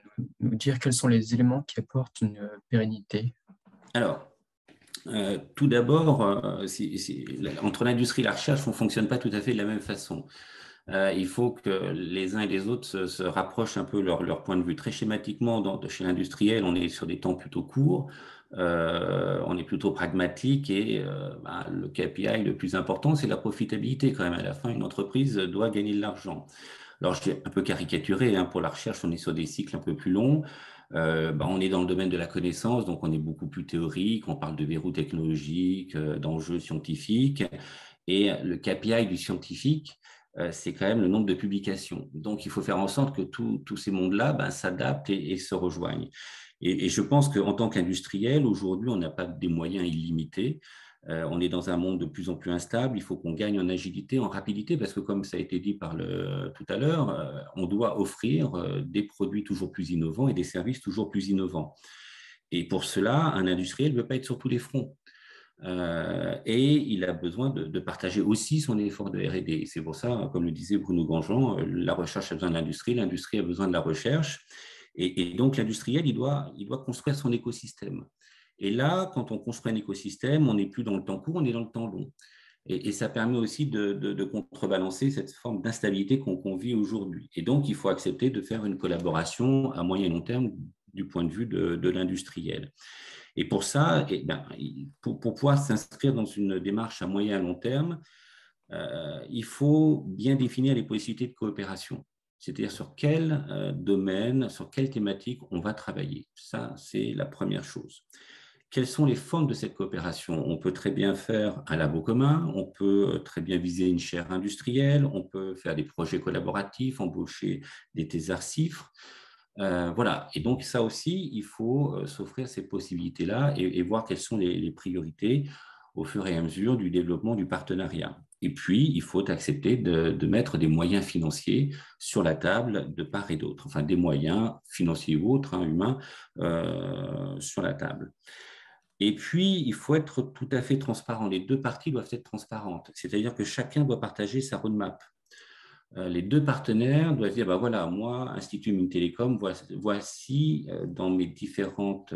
dire quels sont les éléments qui apportent une pérennité? Alors, Tout d'abord, entre l'industrie et la recherche, on ne fonctionne pas tout à fait de la même façon. Il faut que les uns et les autres se rapprochent un peu leur point de vue. Très schématiquement, chez l'industriel, on est sur des temps plutôt courts, on est plutôt pragmatique et le KPI le plus important, c'est la profitabilité quand même. À la fin, une entreprise doit gagner de l'argent. Alors, je vais un peu caricaturer, hein, pour la recherche, on est sur des cycles un peu plus longs. On est dans le domaine de la connaissance, donc on est beaucoup plus théorique, on parle de verrous technologiques, d'enjeux scientifiques. Et le KPI du scientifique, c'est quand même le nombre de publications. Donc, il faut faire en sorte que tous ces mondes-là s'adaptent et se rejoignent. Et je pense qu'en tant qu'industriel, aujourd'hui, on n'a pas des moyens illimités. On est dans un monde de plus en plus instable. Il faut qu'on gagne en agilité, en rapidité, parce que comme ça a été dit tout à l'heure, on doit offrir des produits toujours plus innovants et des services toujours plus innovants. Et pour cela, un industriel ne peut pas être sur tous les fronts. Et il a besoin de partager aussi son effort de R&D. C'est pour ça, comme le disait Bruno Grandjean, la recherche a besoin de l'industrie a besoin de la recherche. Et donc, l'industriel, il doit construire son écosystème. Et là, quand on construit un écosystème, on n'est plus dans le temps court, on est dans le temps long. Et ça permet aussi de contrebalancer cette forme d'instabilité qu'on vit aujourd'hui. Et donc, il faut accepter de faire une collaboration à moyen et long terme du point de vue de l'industriel. Et pour ça, pour pouvoir s'inscrire dans une démarche à moyen et long terme, il faut bien définir les possibilités de coopération. C'est-à-dire sur quel domaine, sur quelle thématique on va travailler. Ça, c'est la première chose. Quelles sont les formes de cette coopération? On peut très bien faire un labo commun, on peut très bien viser une chaire industrielle, on peut faire des projets collaboratifs, embaucher des thésards cifres. Voilà. Et donc, ça aussi, il faut s'offrir ces possibilités-là et voir quelles sont les priorités au fur et à mesure du développement du partenariat. Et puis, il faut accepter de mettre des moyens financiers sur la table de part et d'autre, enfin des moyens financiers ou autres, hein, humains, sur la table. Et puis, il faut être tout à fait transparent. Les deux parties doivent être transparentes, c'est-à-dire que chacun doit partager sa roadmap. Les deux partenaires doivent dire, voilà, moi, Institut Mines Télécom, voici dans mes différents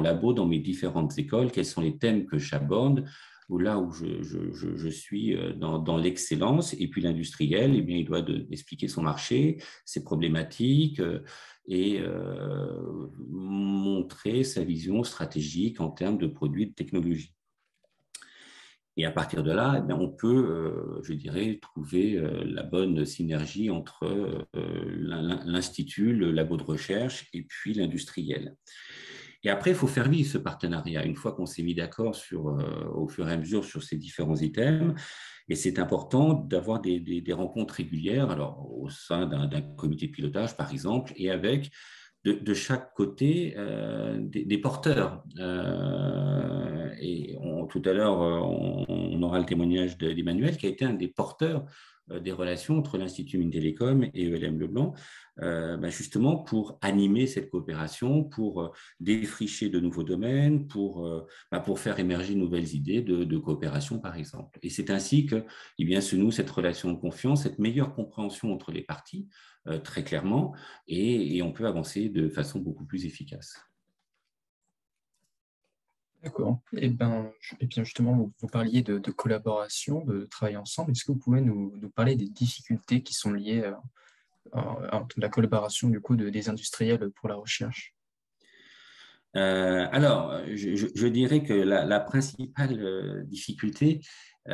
labos, dans mes différentes écoles, quels sont les thèmes que j'aborde, ou là où je suis dans l'excellence. Et puis l'industriel, eh bien, il doit expliquer son marché, ses problématiques et montrer sa vision stratégique en termes de produits et de technologies. Et à partir de là, eh bien, on peut, je dirais, trouver la bonne synergie entre l'institut, le labo de recherche et puis l'industriel. Et après, il faut faire vivre ce partenariat. Une fois qu'on s'est mis d'accord au fur et à mesure sur ces différents items, et c'est important d'avoir des rencontres régulières, alors au sein d'un comité de pilotage, par exemple, et avec de chaque côté des porteurs. Et tout à l'heure, on aura le témoignage d'Emmanuel, qui a été un des porteurs des relations entre l'Institut Mines Télécom et ELM Leblanc, justement pour animer cette coopération, pour défricher de nouveaux domaines, pour faire émerger de nouvelles idées de coopération, par exemple. Et c'est ainsi que se noue cette relation de confiance, cette meilleure compréhension entre les parties, très clairement, et on peut avancer de façon beaucoup plus efficace. D'accord. Et bien justement, vous parliez de collaboration, de travail ensemble. Est-ce que vous pouvez nous parler des difficultés qui sont liées à la collaboration du coup des industriels pour la recherche? Alors, je dirais que la principale difficulté, il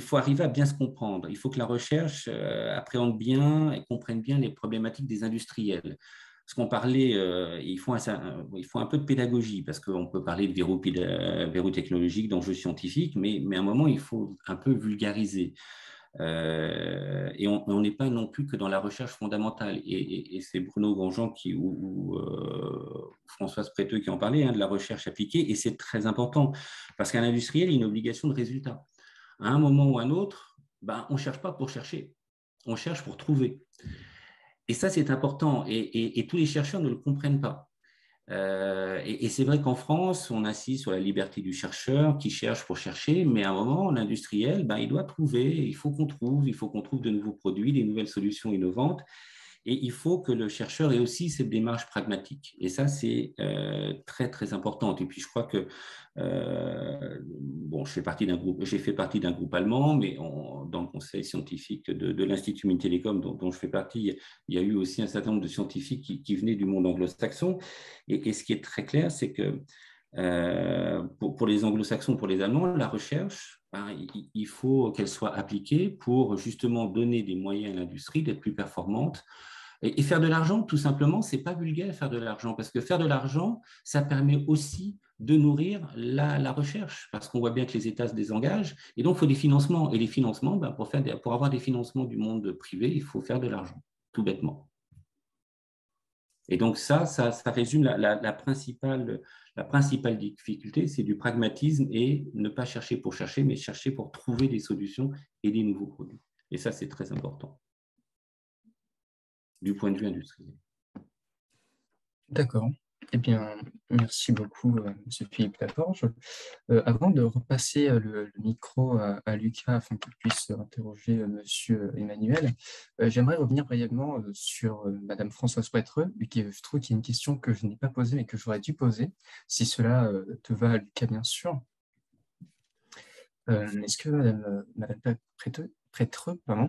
faut arriver à bien se comprendre. Il faut que la recherche appréhende bien et comprenne bien les problématiques des industriels. Parce qu'on parlait, il faut un peu de pédagogie, parce qu'on peut parler de verrou technologique, d'enjeux scientifiques, mais à un moment, il faut un peu vulgariser. Et on n'est pas non plus que dans la recherche fondamentale. Et c'est Bruno Grandjean ou Françoise Préteux qui en parlait, de la recherche appliquée, et c'est très important, parce qu'un industriel, il a une obligation de résultat. À un moment ou à un autre, on ne cherche pas pour chercher, on cherche pour trouver. Et ça, c'est important, et tous les chercheurs ne le comprennent pas. Et c'est vrai qu'en France, on insiste sur la liberté du chercheur qui cherche pour chercher, mais à un moment, l'industriel, il doit trouver, il faut qu'on trouve de nouveaux produits, des nouvelles solutions innovantes. Et il faut que le chercheur ait aussi cette démarche pragmatique. Et ça, c'est très, très important. Et puis, je crois que, bon, j'ai fait partie d'un groupe allemand, mais dans le conseil scientifique de l'Institut Mines-Télécom, dont je fais partie, il y a eu aussi un certain nombre de scientifiques qui venaient du monde anglo-saxon. Et ce qui est très clair, c'est que pour les anglo-saxons, pour les Allemands, la recherche, il faut qu'elle soit appliquée pour justement donner des moyens à l'industrie d'être plus performante. Et faire de l'argent, tout simplement, c'est pas vulgaire faire de l'argent, parce que faire de l'argent, ça permet aussi de nourrir la recherche, parce qu'on voit bien que les États se désengagent, et donc il faut des financements. Et les financements, pour avoir des financements du monde privé, il faut faire de l'argent, tout bêtement. Et donc ça résume la principale difficulté, c'est du pragmatisme et ne pas chercher pour chercher, mais chercher pour trouver des solutions et des nouveaux produits. Et ça, c'est très important du point de vue industriel. D'accord. Eh bien, merci beaucoup, M. Philippe Laforge. Avant de repasser le micro à Lucas afin qu'il puisse interroger M. Emmanuel, j'aimerais revenir brièvement sur Mme Françoise Prétreux, je trouve qu'il y a une question que je n'ai pas posée mais que j'aurais dû poser, si cela te va, Lucas, bien sûr. Est-ce que Mme Prétreux, pardon,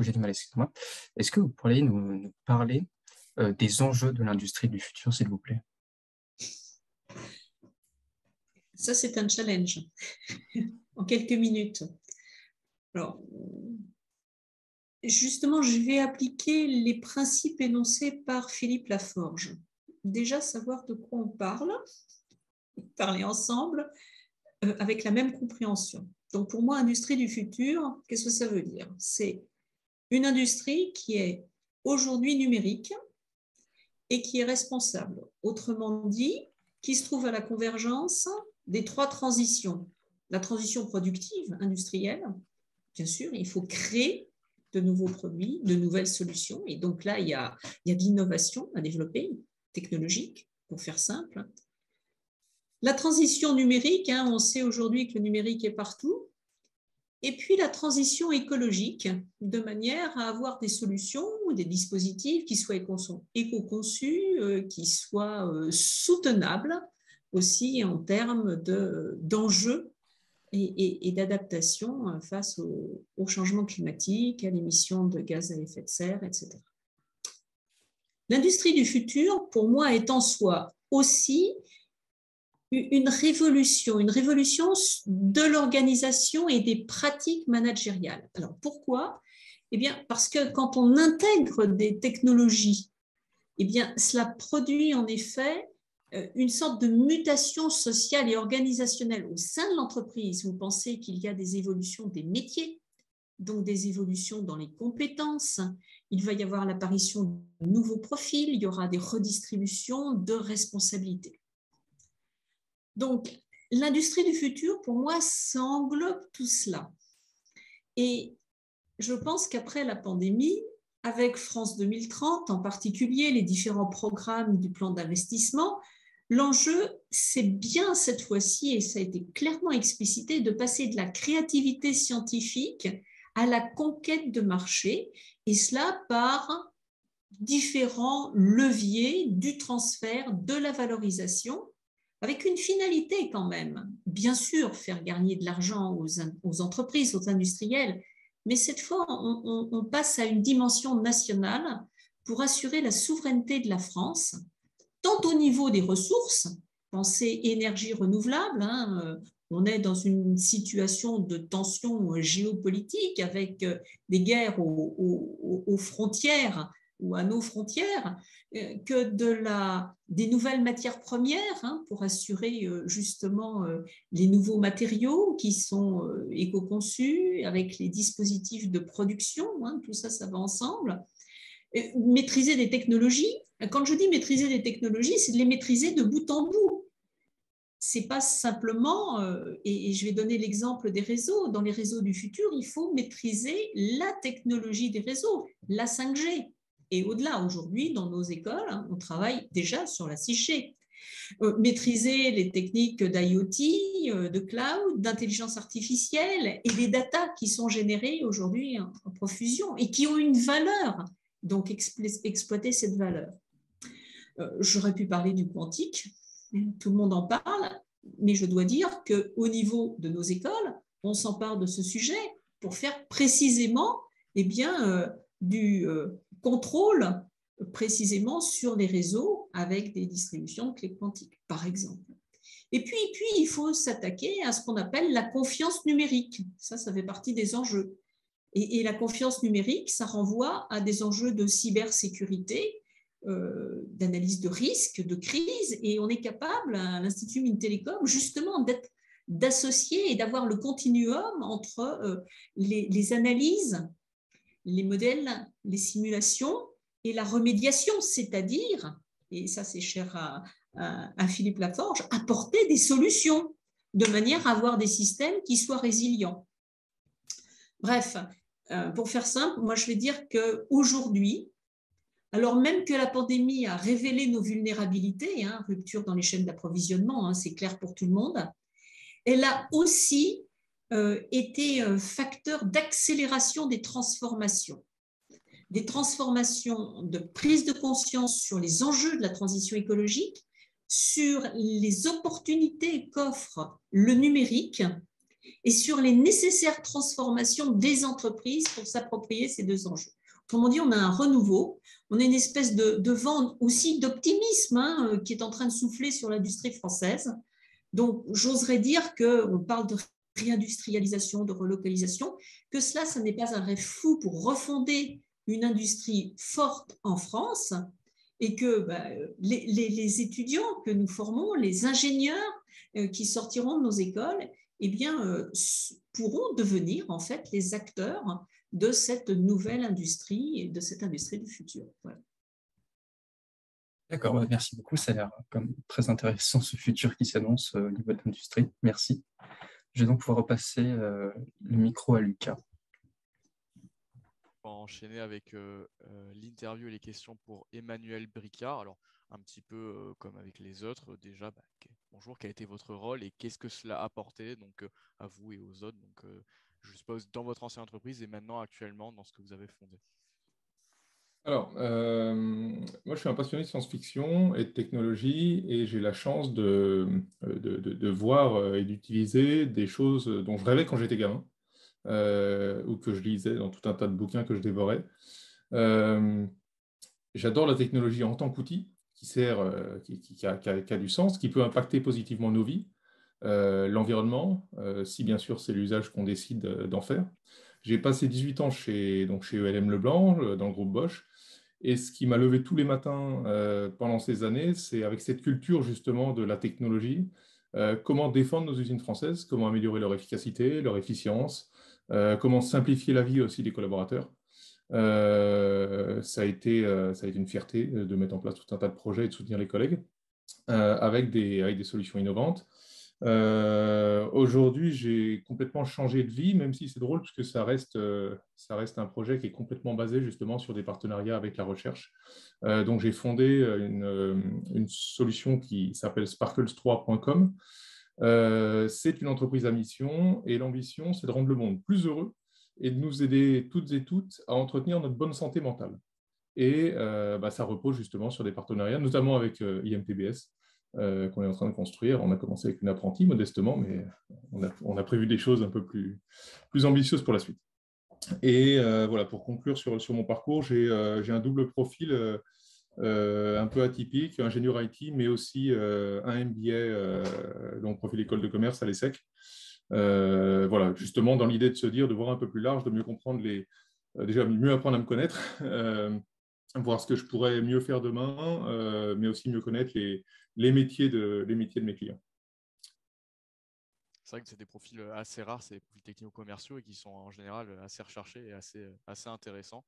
j'ai du mal, excusez-moi. Est-ce que vous pourriez nous parler des enjeux de l'industrie du futur, s'il vous plaît? Ça, c'est un challenge en quelques minutes. Alors, justement, je vais appliquer les principes énoncés par Philippe Laforge. Déjà, savoir de quoi on parle, parler ensemble avec la même compréhension. Donc, pour moi, industrie du futur, qu'est-ce que ça veut dire? C'est une industrie qui est aujourd'hui numérique et qui est responsable. Autrement dit, qui se trouve à la convergence des trois transitions. La transition productive, industrielle, bien sûr, il faut créer de nouveaux produits, de nouvelles solutions. Et donc là, il y a de l'innovation à développer, technologique, pour faire simple. La transition numérique, on sait aujourd'hui que le numérique est partout. Et puis la transition écologique, de manière à avoir des solutions, des dispositifs qui soient éco-conçus, qui soient soutenables aussi en termes d'enjeux et d'adaptation face au changement climatique, à l'émission de gaz à effet de serre, etc. L'industrie du futur, pour moi, est en soi aussi une révolution de l'organisation et des pratiques managériales. Alors pourquoi? Eh bien, parce que quand on intègre des technologies, eh bien, cela produit en effet une sorte de mutation sociale et organisationnelle au sein de l'entreprise. Vous pensez qu'il y a des évolutions des métiers, donc des évolutions dans les compétences. Il va y avoir l'apparition de nouveaux profils, il y aura des redistributions de responsabilités. Donc, l'industrie du futur, pour moi, ça englobe tout cela. Et je pense qu'après la pandémie, avec France 2030, en particulier les différents programmes du plan d'investissement, l'enjeu, c'est bien cette fois-ci, et ça a été clairement explicité, de passer de la créativité scientifique à la conquête de marché, et cela par différents leviers du transfert, de la valorisation, avec une finalité quand même. Bien sûr, faire gagner de l'argent aux entreprises, aux industriels, mais cette fois, on passe à une dimension nationale pour assurer la souveraineté de la France, tant au niveau des ressources, pensez énergie renouvelable, on est dans une situation de tension géopolitique avec des guerres aux frontières ou à nos frontières, que des nouvelles matières premières pour assurer justement les nouveaux matériaux qui sont éco-conçus avec les dispositifs de production, tout ça, ça va ensemble. Maîtriser des technologies, quand je dis maîtriser des technologies, c'est de les maîtriser de bout en bout. C'est pas simplement, et je vais donner l'exemple des réseaux, dans les réseaux du futur, il faut maîtriser la technologie des réseaux, la 5G. Et au-delà, aujourd'hui, dans nos écoles, on travaille déjà sur la 6G. Maîtriser les techniques d'IoT, de cloud, d'intelligence artificielle et les datas qui sont générées aujourd'hui en profusion et qui ont une valeur, donc exploiter cette valeur. J'aurais pu parler du quantique, tout le monde en parle, mais je dois dire qu'au niveau de nos écoles, on s'empare de ce sujet pour faire précisément du contrôle précisément sur les réseaux avec des distributions de clés quantiques, par exemple. Et puis il faut s'attaquer à ce qu'on appelle la confiance numérique. Ça fait partie des enjeux. Et la confiance numérique, ça renvoie à des enjeux de cybersécurité, d'analyse de risque, de crise, et on est capable, à l'Institut Mines-Télécom, justement d'associer et d'avoir le continuum entre les analyses, les modèles, les simulations et la remédiation, c'est-à-dire, et ça c'est cher à Philippe Laforge, apporter des solutions de manière à avoir des systèmes qui soient résilients. Bref, pour faire simple, moi je vais dire qu'aujourd'hui, alors même que la pandémie a révélé nos vulnérabilités, rupture dans les chaînes d'approvisionnement, c'est clair pour tout le monde, elle a aussi été facteur d'accélération des transformations de prise de conscience sur les enjeux de la transition écologique, sur les opportunités qu'offre le numérique et sur les nécessaires transformations des entreprises pour s'approprier ces deux enjeux. Autrement dit, on a un renouveau, on a une espèce de vent aussi d'optimisme qui est en train de souffler sur l'industrie française. Donc, j'oserais dire qu'on parle de réindustrialisation, de relocalisation, que cela, ce n'est pas un rêve fou pour refonder une industrie forte en France et que les étudiants que nous formons, les ingénieurs qui sortiront de nos écoles, pourront devenir en fait les acteurs de cette nouvelle industrie et de cette industrie du futur. Voilà. D'accord, merci beaucoup. Ça a l'air comme très intéressant ce futur qui s'annonce au niveau de l'industrie. Merci. Je vais donc pouvoir repasser le micro à Lucas. On va enchaîner avec l'interview et les questions pour Emmanuel Bricard. Alors, un petit peu comme avec les autres, déjà, bonjour, quel a été votre rôle et qu'est-ce que cela a apporté donc, à vous et aux autres donc, je suppose dans votre ancienne entreprise et maintenant actuellement dans ce que vous avez fondé. Alors, moi je suis un passionné de science-fiction et de technologie et j'ai la chance de voir et d'utiliser des choses dont je rêvais quand j'étais gamin. Ou que je lisais dans tout un tas de bouquins que je dévorais. J'adore la technologie en tant qu'outil qui sert, qui a du sens, qui peut impacter positivement nos vies, l'environnement, si bien sûr c'est l'usage qu'on décide d'en faire. J'ai passé 18 ans chez ELM Leblanc, dans le groupe Bosch, et ce qui m'a levé tous les matins pendant ces années, c'est avec cette culture justement de la technologie, comment défendre nos usines françaises, comment améliorer leur efficacité, leur efficience, comment simplifier la vie aussi des collaborateurs. Ça a été une fierté de mettre en place tout un tas de projets et de soutenir les collègues avec des solutions innovantes. Aujourd'hui, j'ai complètement changé de vie, même si c'est drôle, parce que ça reste un projet qui est complètement basé justement sur des partenariats avec la recherche. Donc, j'ai fondé une solution qui s'appelle sparkles3.com. C'est une entreprise à mission et l'ambition, c'est de rendre le monde plus heureux et de nous aider toutes et toutes à entretenir notre bonne santé mentale. Et ça repose justement sur des partenariats, notamment avec IMTBS, qu'on est en train de construire. On a commencé avec une apprentie, modestement, mais on a prévu des choses un peu plus ambitieuses pour la suite. Et voilà, pour conclure sur mon parcours, j'ai un double profil un peu atypique, ingénieur IT, mais aussi un MBA, donc profil école de commerce à l'ESSEC. Voilà, justement dans l'idée de se dire, de voir un peu plus large, de mieux comprendre déjà mieux apprendre à me connaître, voir ce que je pourrais mieux faire demain, mais aussi mieux connaître les métiers de mes clients. C'est vrai que c'est des profils assez rares, c'est des profils technico-commerciaux et qui sont en général assez recherchés et assez intéressants.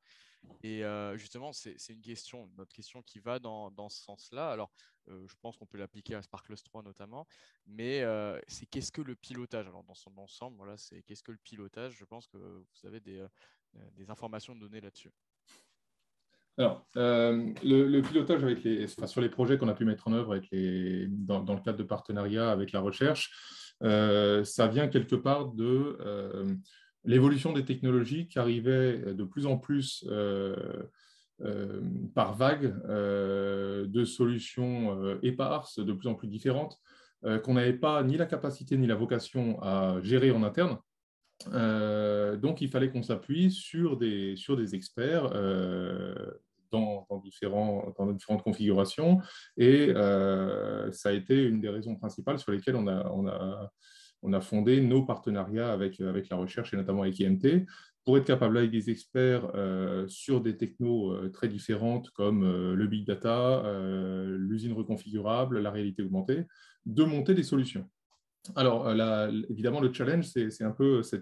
Et justement, c'est notre question qui va dans ce sens-là. Alors, je pense qu'on peut l'appliquer à Sparkles 3 notamment, mais c'est qu'est-ce que le pilotage? Alors, dans son ensemble, voilà, c'est qu'est-ce que le pilotage? Je pense que vous avez des informations de donner là-dessus. Alors, le pilotage sur les projets qu'on a pu mettre en œuvre dans le cadre de partenariat avec la recherche, ça vient quelque part de l'évolution des technologies qui arrivait de plus en plus par vagues de solutions éparses, de plus en plus différentes, qu'on n'avait pas ni la capacité ni la vocation à gérer en interne. Donc, il fallait qu'on s'appuie sur des experts dans différentes configurations. Et ça a été une des raisons principales sur lesquelles on a fondé nos partenariats avec la recherche et notamment avec IMT pour être capable, avec des experts sur des technos très différentes comme le big data, l'usine reconfigurable, la réalité augmentée, de monter des solutions. Alors, évidemment, le challenge, c'est un peu c'est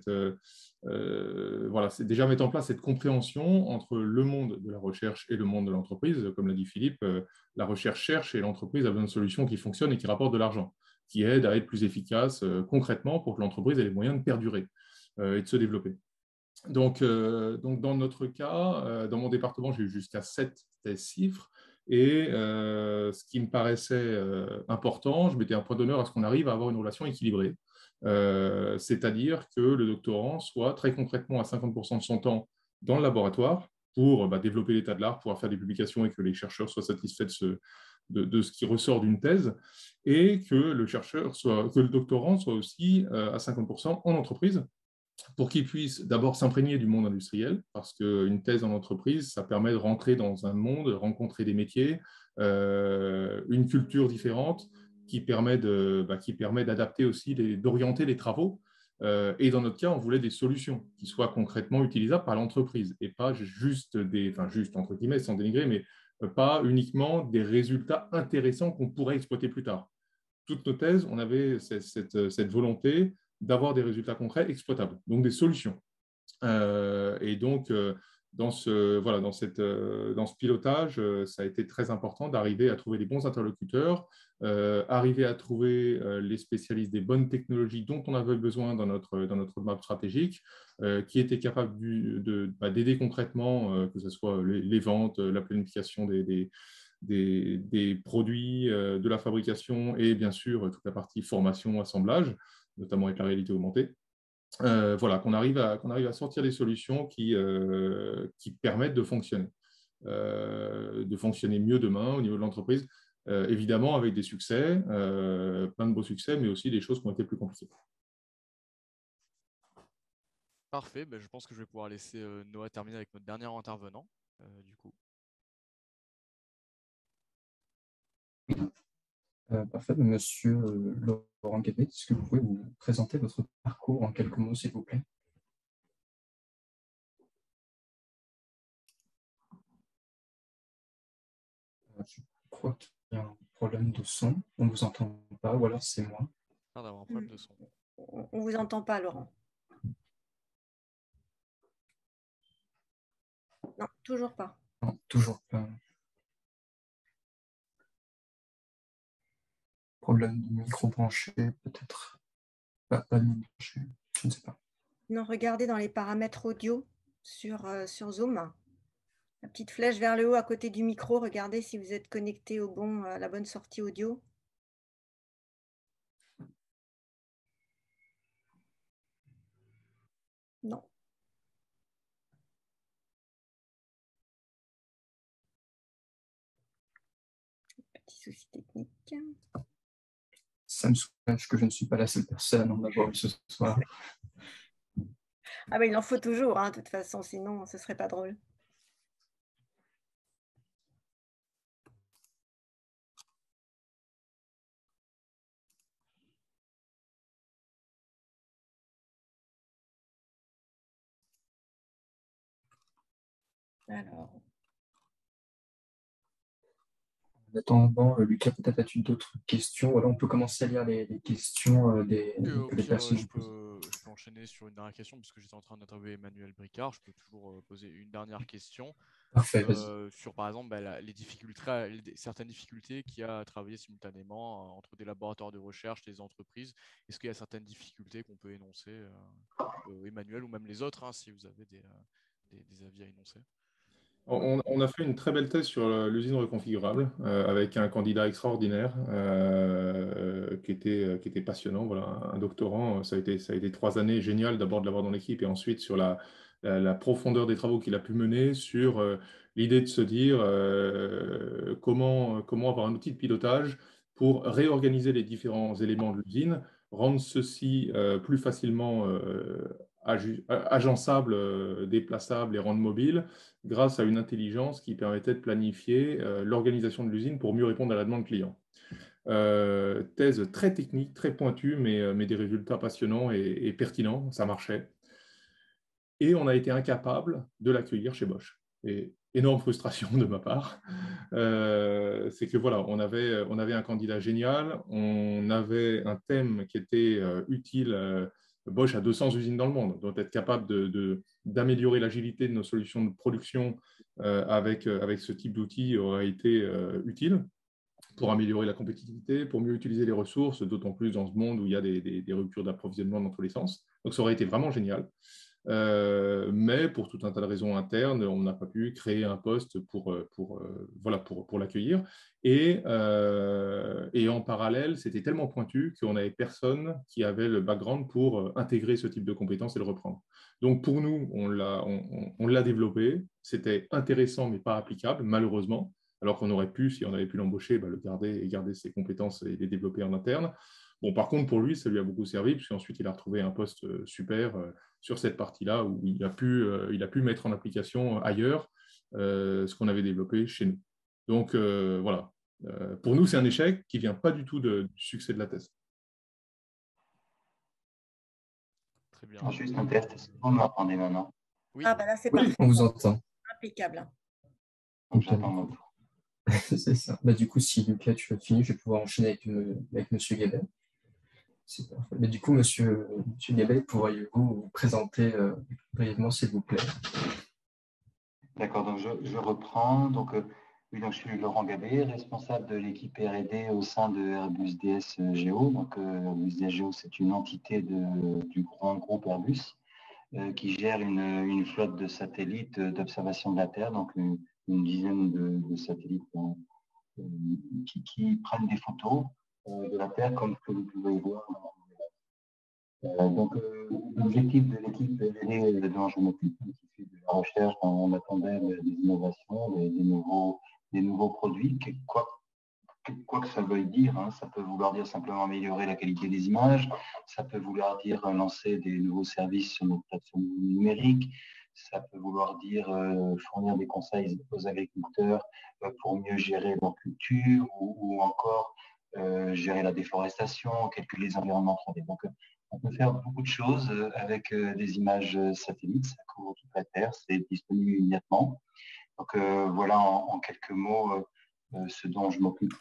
déjà mettre en place cette compréhension entre le monde de la recherche et le monde de l'entreprise. Comme l'a dit Philippe, la recherche cherche et l'entreprise a besoin de solutions qui fonctionnent et qui rapportent de l'argent, qui aident à être plus efficace concrètement pour que l'entreprise ait les moyens de perdurer et de se développer. Donc, dans notre cas, dans mon département, j'ai eu jusqu'à 7 chiffres. Et ce qui me paraissait important, je mettais un point d'honneur à ce qu'on arrive à avoir une relation équilibrée. C'est-à-dire que le doctorant soit très concrètement à 50% de son temps dans le laboratoire pour développer l'état de l'art, pouvoir faire des publications et que les chercheurs soient satisfaits de ce qui ressort d'une thèse, et que le doctorant soit aussi à 50% en entreprise, pour qu'ils puissent d'abord s'imprégner du monde industriel, parce qu'une thèse en entreprise, ça permet de rentrer dans un monde, rencontrer des métiers, une culture différente qui permet d'adapter aussi, d'orienter les travaux. Et dans notre cas, on voulait des solutions qui soient concrètement utilisables par l'entreprise et pas juste juste entre guillemets, sans dénigrer, mais pas uniquement des résultats intéressants qu'on pourrait exploiter plus tard. Toutes nos thèses, on avait cette volonté d'avoir des résultats concrets exploitables, donc des solutions. Et donc, dans ce pilotage, ça a été très important d'arriver à trouver les bons interlocuteurs, arriver à trouver les spécialistes des bonnes technologies dont on avait besoin dans notre roadmap stratégique, qui étaient capables d'aider concrètement, que ce soit les ventes, la planification des produits, de la fabrication et bien sûr toute la partie formation, assemblage, notamment avec la réalité augmentée. Qu'on arrive à sortir des solutions qui permettent de fonctionner mieux demain au niveau de l'entreprise, évidemment avec des succès, plein de beaux succès, mais aussi des choses qui ont été plus compliquées. Parfait, je pense que je vais pouvoir laisser Noah terminer avec notre dernier intervenant, du coup. Parfait, monsieur Laurent Guébet, est-ce que vous pouvez vous présenter votre parcours en quelques mots, s'il vous plaît? Je crois qu'il y a un problème de son, on ne vous entend pas, ou alors c'est moi. Ah, d'avoir un problème de son. On ne vous entend pas, Laurent. Non, toujours pas. Non, toujours pas. Problème de micro branché, peut-être. Pas de micro branché, je ne sais pas. Non, regardez dans les paramètres audio sur Zoom. La petite flèche vers le haut à côté du micro, regardez si vous êtes connecté à la bonne sortie audio. Non. Petit souci technique. Ça me soulage que je ne suis pas la seule personne à en avoir eu ce soir. Ah il en faut toujours, hein, de toute façon, sinon ce ne serait pas drôle. Alors. En attendant, Lucas, peut-être as-tu d'autres questions? Voilà, on peut commencer à lire les questions que les personnes je peux enchaîner sur une dernière question, puisque j'étais en train d'interviewer Emmanuel Bricard. Je peux toujours poser une dernière question. Parfait, sur, par exemple, certaines difficultés qu'il y a à travailler simultanément entre des laboratoires de recherche, des entreprises. Est-ce qu'il y a certaines difficultés qu'on peut énoncer, Emmanuel, ou même les autres, hein, si vous avez des avis à énoncer? On a fait une très belle thèse sur l'usine reconfigurable avec un candidat extraordinaire qui était passionnant. Voilà, un doctorant, ça a été 3 années géniales d'abord de l'avoir dans l'équipe et ensuite sur la profondeur des travaux qu'il a pu mener sur l'idée de se dire comment avoir un outil de pilotage pour réorganiser les différents éléments de l'usine, rendre ceci plus facilement agençable, déplaçable et rendre mobile grâce à une intelligence qui permettait de planifier l'organisation de l'usine pour mieux répondre à la demande client. Thèse très technique, très pointue, mais des résultats passionnants et pertinents, ça marchait. Et on a été incapable de l'accueillir chez Bosch. Et énorme frustration de ma part. C'est que voilà, on avait un candidat génial, on avait un thème qui était utile. Bosch a 200 usines dans le monde, donc être capable d'améliorer l'agilité de nos solutions de production avec ce type d'outils aurait été utile pour améliorer la compétitivité, pour mieux utiliser les ressources, d'autant plus dans ce monde où il y a des ruptures d'approvisionnement dans tous les sens. Donc ça aurait été vraiment génial. Mais pour tout un tas de raisons internes, on n'a pas pu créer un poste pour l'accueillir. Et en parallèle, c'était tellement pointu qu'on n'avait personne qui avait le background pour intégrer ce type de compétences et le reprendre. Donc pour nous, on l'a développé. C'était intéressant, mais pas applicable, malheureusement. Alors qu'on aurait pu, si on avait pu l'embaucher, le garder ses compétences et les développer en interne. Bon, par contre, pour lui, ça lui a beaucoup servi, puisqu'ensuite, il a retrouvé un poste super sur cette partie-là où il a pu mettre en application ailleurs ce qu'on avait développé chez nous. Donc, voilà. Pour nous, c'est un échec qui ne vient pas du tout du succès de la thèse. Très bien. Juste un test, est-ce que vous m'entendez maintenant? Oui. Ah, là, c'est parfait. On vous entend. Impeccable. J'entends mon tour. C'est ça. Du coup, si Lucas, tu as fini, je vais pouvoir enchaîner avec M. Gabet. C'est parfait. Mais du coup, monsieur Gabet, pourriez-vous vous présenter brièvement, s'il vous plaît? D'accord, donc je reprends. Donc, oui, donc je suis Laurent Gabet, responsable de l'équipe R&D au sein de Airbus DS Géo. Donc, Airbus DS Géo, c'est une entité du grand groupe Airbus qui gère une flotte de satellites d'observation de la Terre, donc une dizaine de satellites qui prennent des photos de la Terre, comme que vous pouvez voir. Donc, l'objectif de l'équipe R&D dont je m'occupe, qui fait de la recherche, on attendait des innovations, des nouveaux produits, quoi que ça veuille dire, hein. Ça peut vouloir dire simplement améliorer la qualité des images, ça peut vouloir dire lancer des nouveaux services sur notre plateforme numérique, ça peut vouloir dire fournir des conseils aux agriculteurs pour mieux gérer leur culture ou encore gérer la déforestation, calculer les environnements 3D. Donc, on peut faire beaucoup de choses avec des images satellites, ça couvre toute la Terre, c'est disponible immédiatement. Donc, voilà en quelques mots ce dont je m'occupe.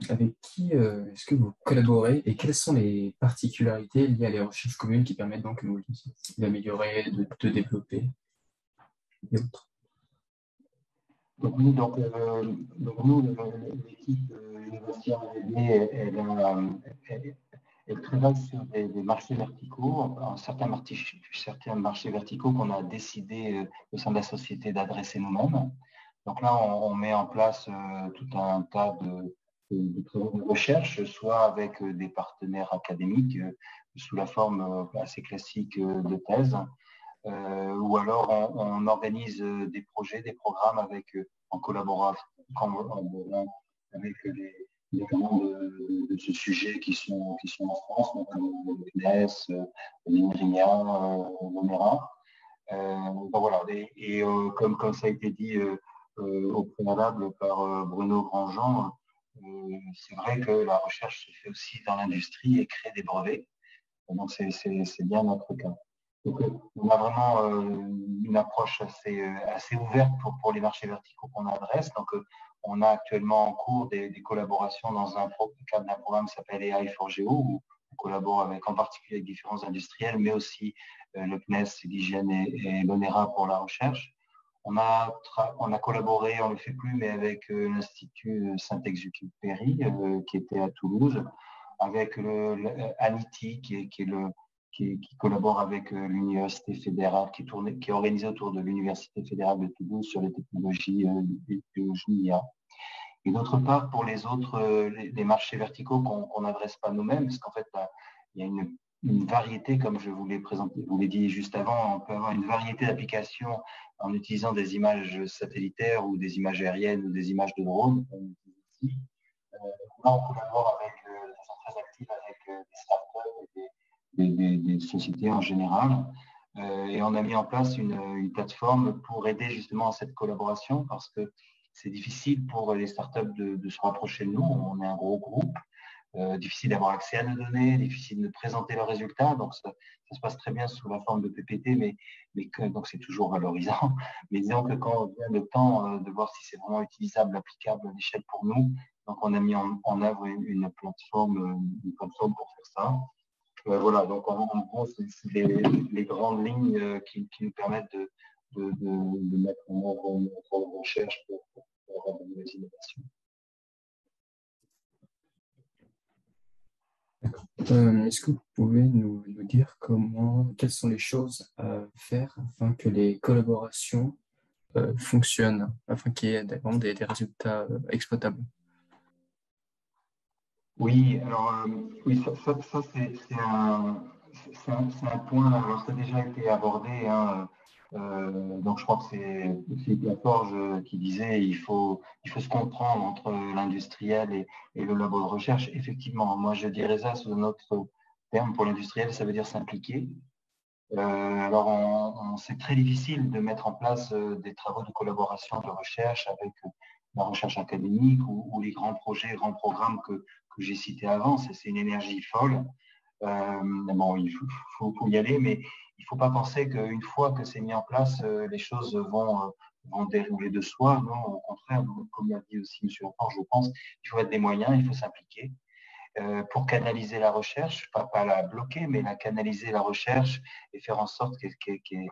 Avec qui est-ce que vous collaborez et quelles sont les particularités liées à les recherches communes qui permettent donc d'améliorer, de développer et autres? Donc nous, l'équipe Innovation R&D, elle travaille sur des marchés verticaux, certains marchés verticaux qu'on a décidé au sein de la société d'adresser nous-mêmes. Donc là, on met en place tout un tas de travaux de recherche, soit avec des partenaires académiques sous la forme assez classique de thèse, ou alors on organise des projets, des programmes en collaboration avec les gens de ce sujet qui sont en France, notamment le CNES, l'INRIA, l'ONERA. Voilà, comme ça a été dit au préalable par Bruno Grandjean, c'est vrai que la recherche se fait aussi dans l'industrie et crée des brevets. Donc c'est bien notre cas. Donc, on a vraiment une approche assez ouverte pour les marchés verticaux qu'on adresse. Donc, on a actuellement en cours des collaborations dans le cadre d'un programme qui s'appelle AI4Geo, où on collabore en particulier avec différents industriels, mais aussi le CNES, l'hygiène et l'ONERA pour la recherche. On a collaboré, on ne le fait plus, mais avec l'Institut Saint-Exupéry, qui était à Toulouse, avec l'ANITI, qui est qui collabore avec l'Université fédérale, qui est organisée autour de l'Université fédérale de Toulouse sur les technologies biologie IA. Et d'autre part, pour les autres, les marchés verticaux qu'on n'adresse pas nous-mêmes, parce qu'en fait, il y a une variété, comme je vous l'ai dit juste avant, on peut avoir une variété d'applications en utilisant des images satellitaires ou des images aériennes ou des images de drones. Là, on collabore avec, ils sont très actifs avec des startups et des sociétés en général. Et on a mis en place une plateforme pour aider justement à cette collaboration parce que c'est difficile pour les startups de se rapprocher de nous. On est un gros groupe. Difficile d'avoir accès à nos données, difficile de présenter leurs résultats. Donc, ça se passe très bien sous la forme de PPT, donc c'est toujours valorisant. Mais disons que quand vient le temps de voir si c'est vraiment utilisable, applicable à l'échelle pour nous, donc on a mis en œuvre une plateforme pour faire ça. Voilà, donc en gros, c'est les grandes lignes qui nous permettent de mettre en œuvre notre recherche pour avoir de nouvelles innovations. Est-ce que vous pouvez nous dire quelles sont les choses à faire afin que les collaborations fonctionnent, afin qu'il y ait vraiment des résultats exploitables? Oui, alors oui, ça c'est un point, alors ça a déjà été abordé, hein, donc je crois que c'est Laforge qui disait il faut se comprendre entre l'industriel et le labo de recherche. Effectivement, moi je dirais ça sous un autre terme pour l'industriel, ça veut dire s'impliquer. Alors c'est très difficile de mettre en place des travaux de collaboration de recherche avec la recherche académique ou les grands projets, grands programmes que j'ai cités avant. C'est une énergie folle. Bon, il faut y aller, mais il ne faut pas penser qu'une fois que c'est mis en place, les choses vont dérouler de soi. Non, au contraire, comme l'a dit aussi M. Laforge, je pense, il faut mettre des moyens, il faut s'impliquer pour canaliser la recherche, pas la bloquer, mais la canaliser la recherche et faire en sorte qu'elle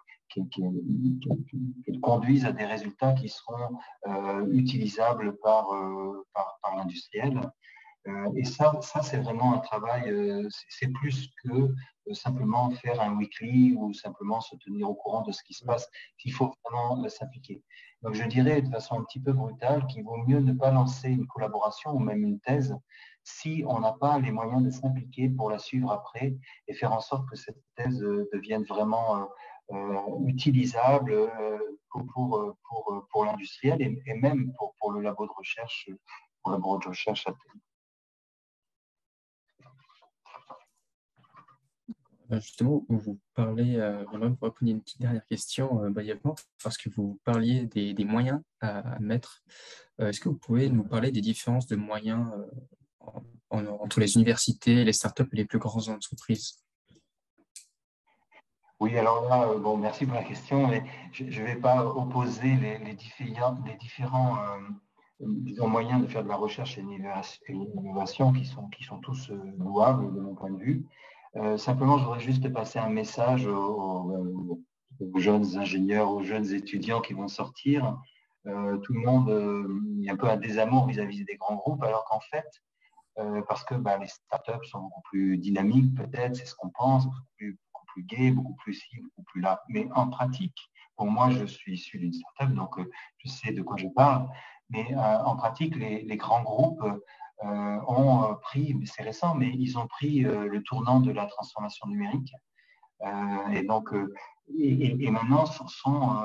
conduise à des résultats qui seront utilisables par l'industriel. Et ça c'est vraiment un travail, c'est plus que simplement faire un weekly ou simplement se tenir au courant de ce qui se passe. Il faut vraiment s'impliquer. Donc je dirais de façon un petit peu brutale qu'il vaut mieux ne pas lancer une collaboration ou même une thèse si on n'a pas les moyens de s'impliquer pour la suivre après et faire en sorte que cette thèse devienne vraiment utilisable pour l'industriel et même pour le labo de recherche, pour le labo de recherche à terme. Justement, vous parlez, j'aimerais vous répondre à une petite dernière question brièvement, parce que vous parliez des moyens à mettre. Est-ce que vous pouvez nous parler des différences de moyens entre les universités, les startups et les plus grandes entreprises? Oui, alors là, bon, merci pour la question, mais je ne vais pas opposer les différents disons, moyens de faire de la recherche et l'innovation qui sont tous louables de mon point de vue. Simplement, je voudrais juste passer un message aux jeunes ingénieurs, aux jeunes étudiants qui vont sortir. Tout le monde, il y a un peu un désamour vis-à-vis des grands groupes, alors qu'en fait, parce que les startups sont beaucoup plus dynamiques, peut-être, c'est ce qu'on pense, beaucoup plus gai, beaucoup plus ci, beaucoup plus là. Mais en pratique, pour moi, je suis issu d'une startup, donc je sais de quoi je parle. Mais en pratique, les grands groupes ont pris, c'est récent, mais ils ont pris le tournant de la transformation numérique. Et donc, et maintenant,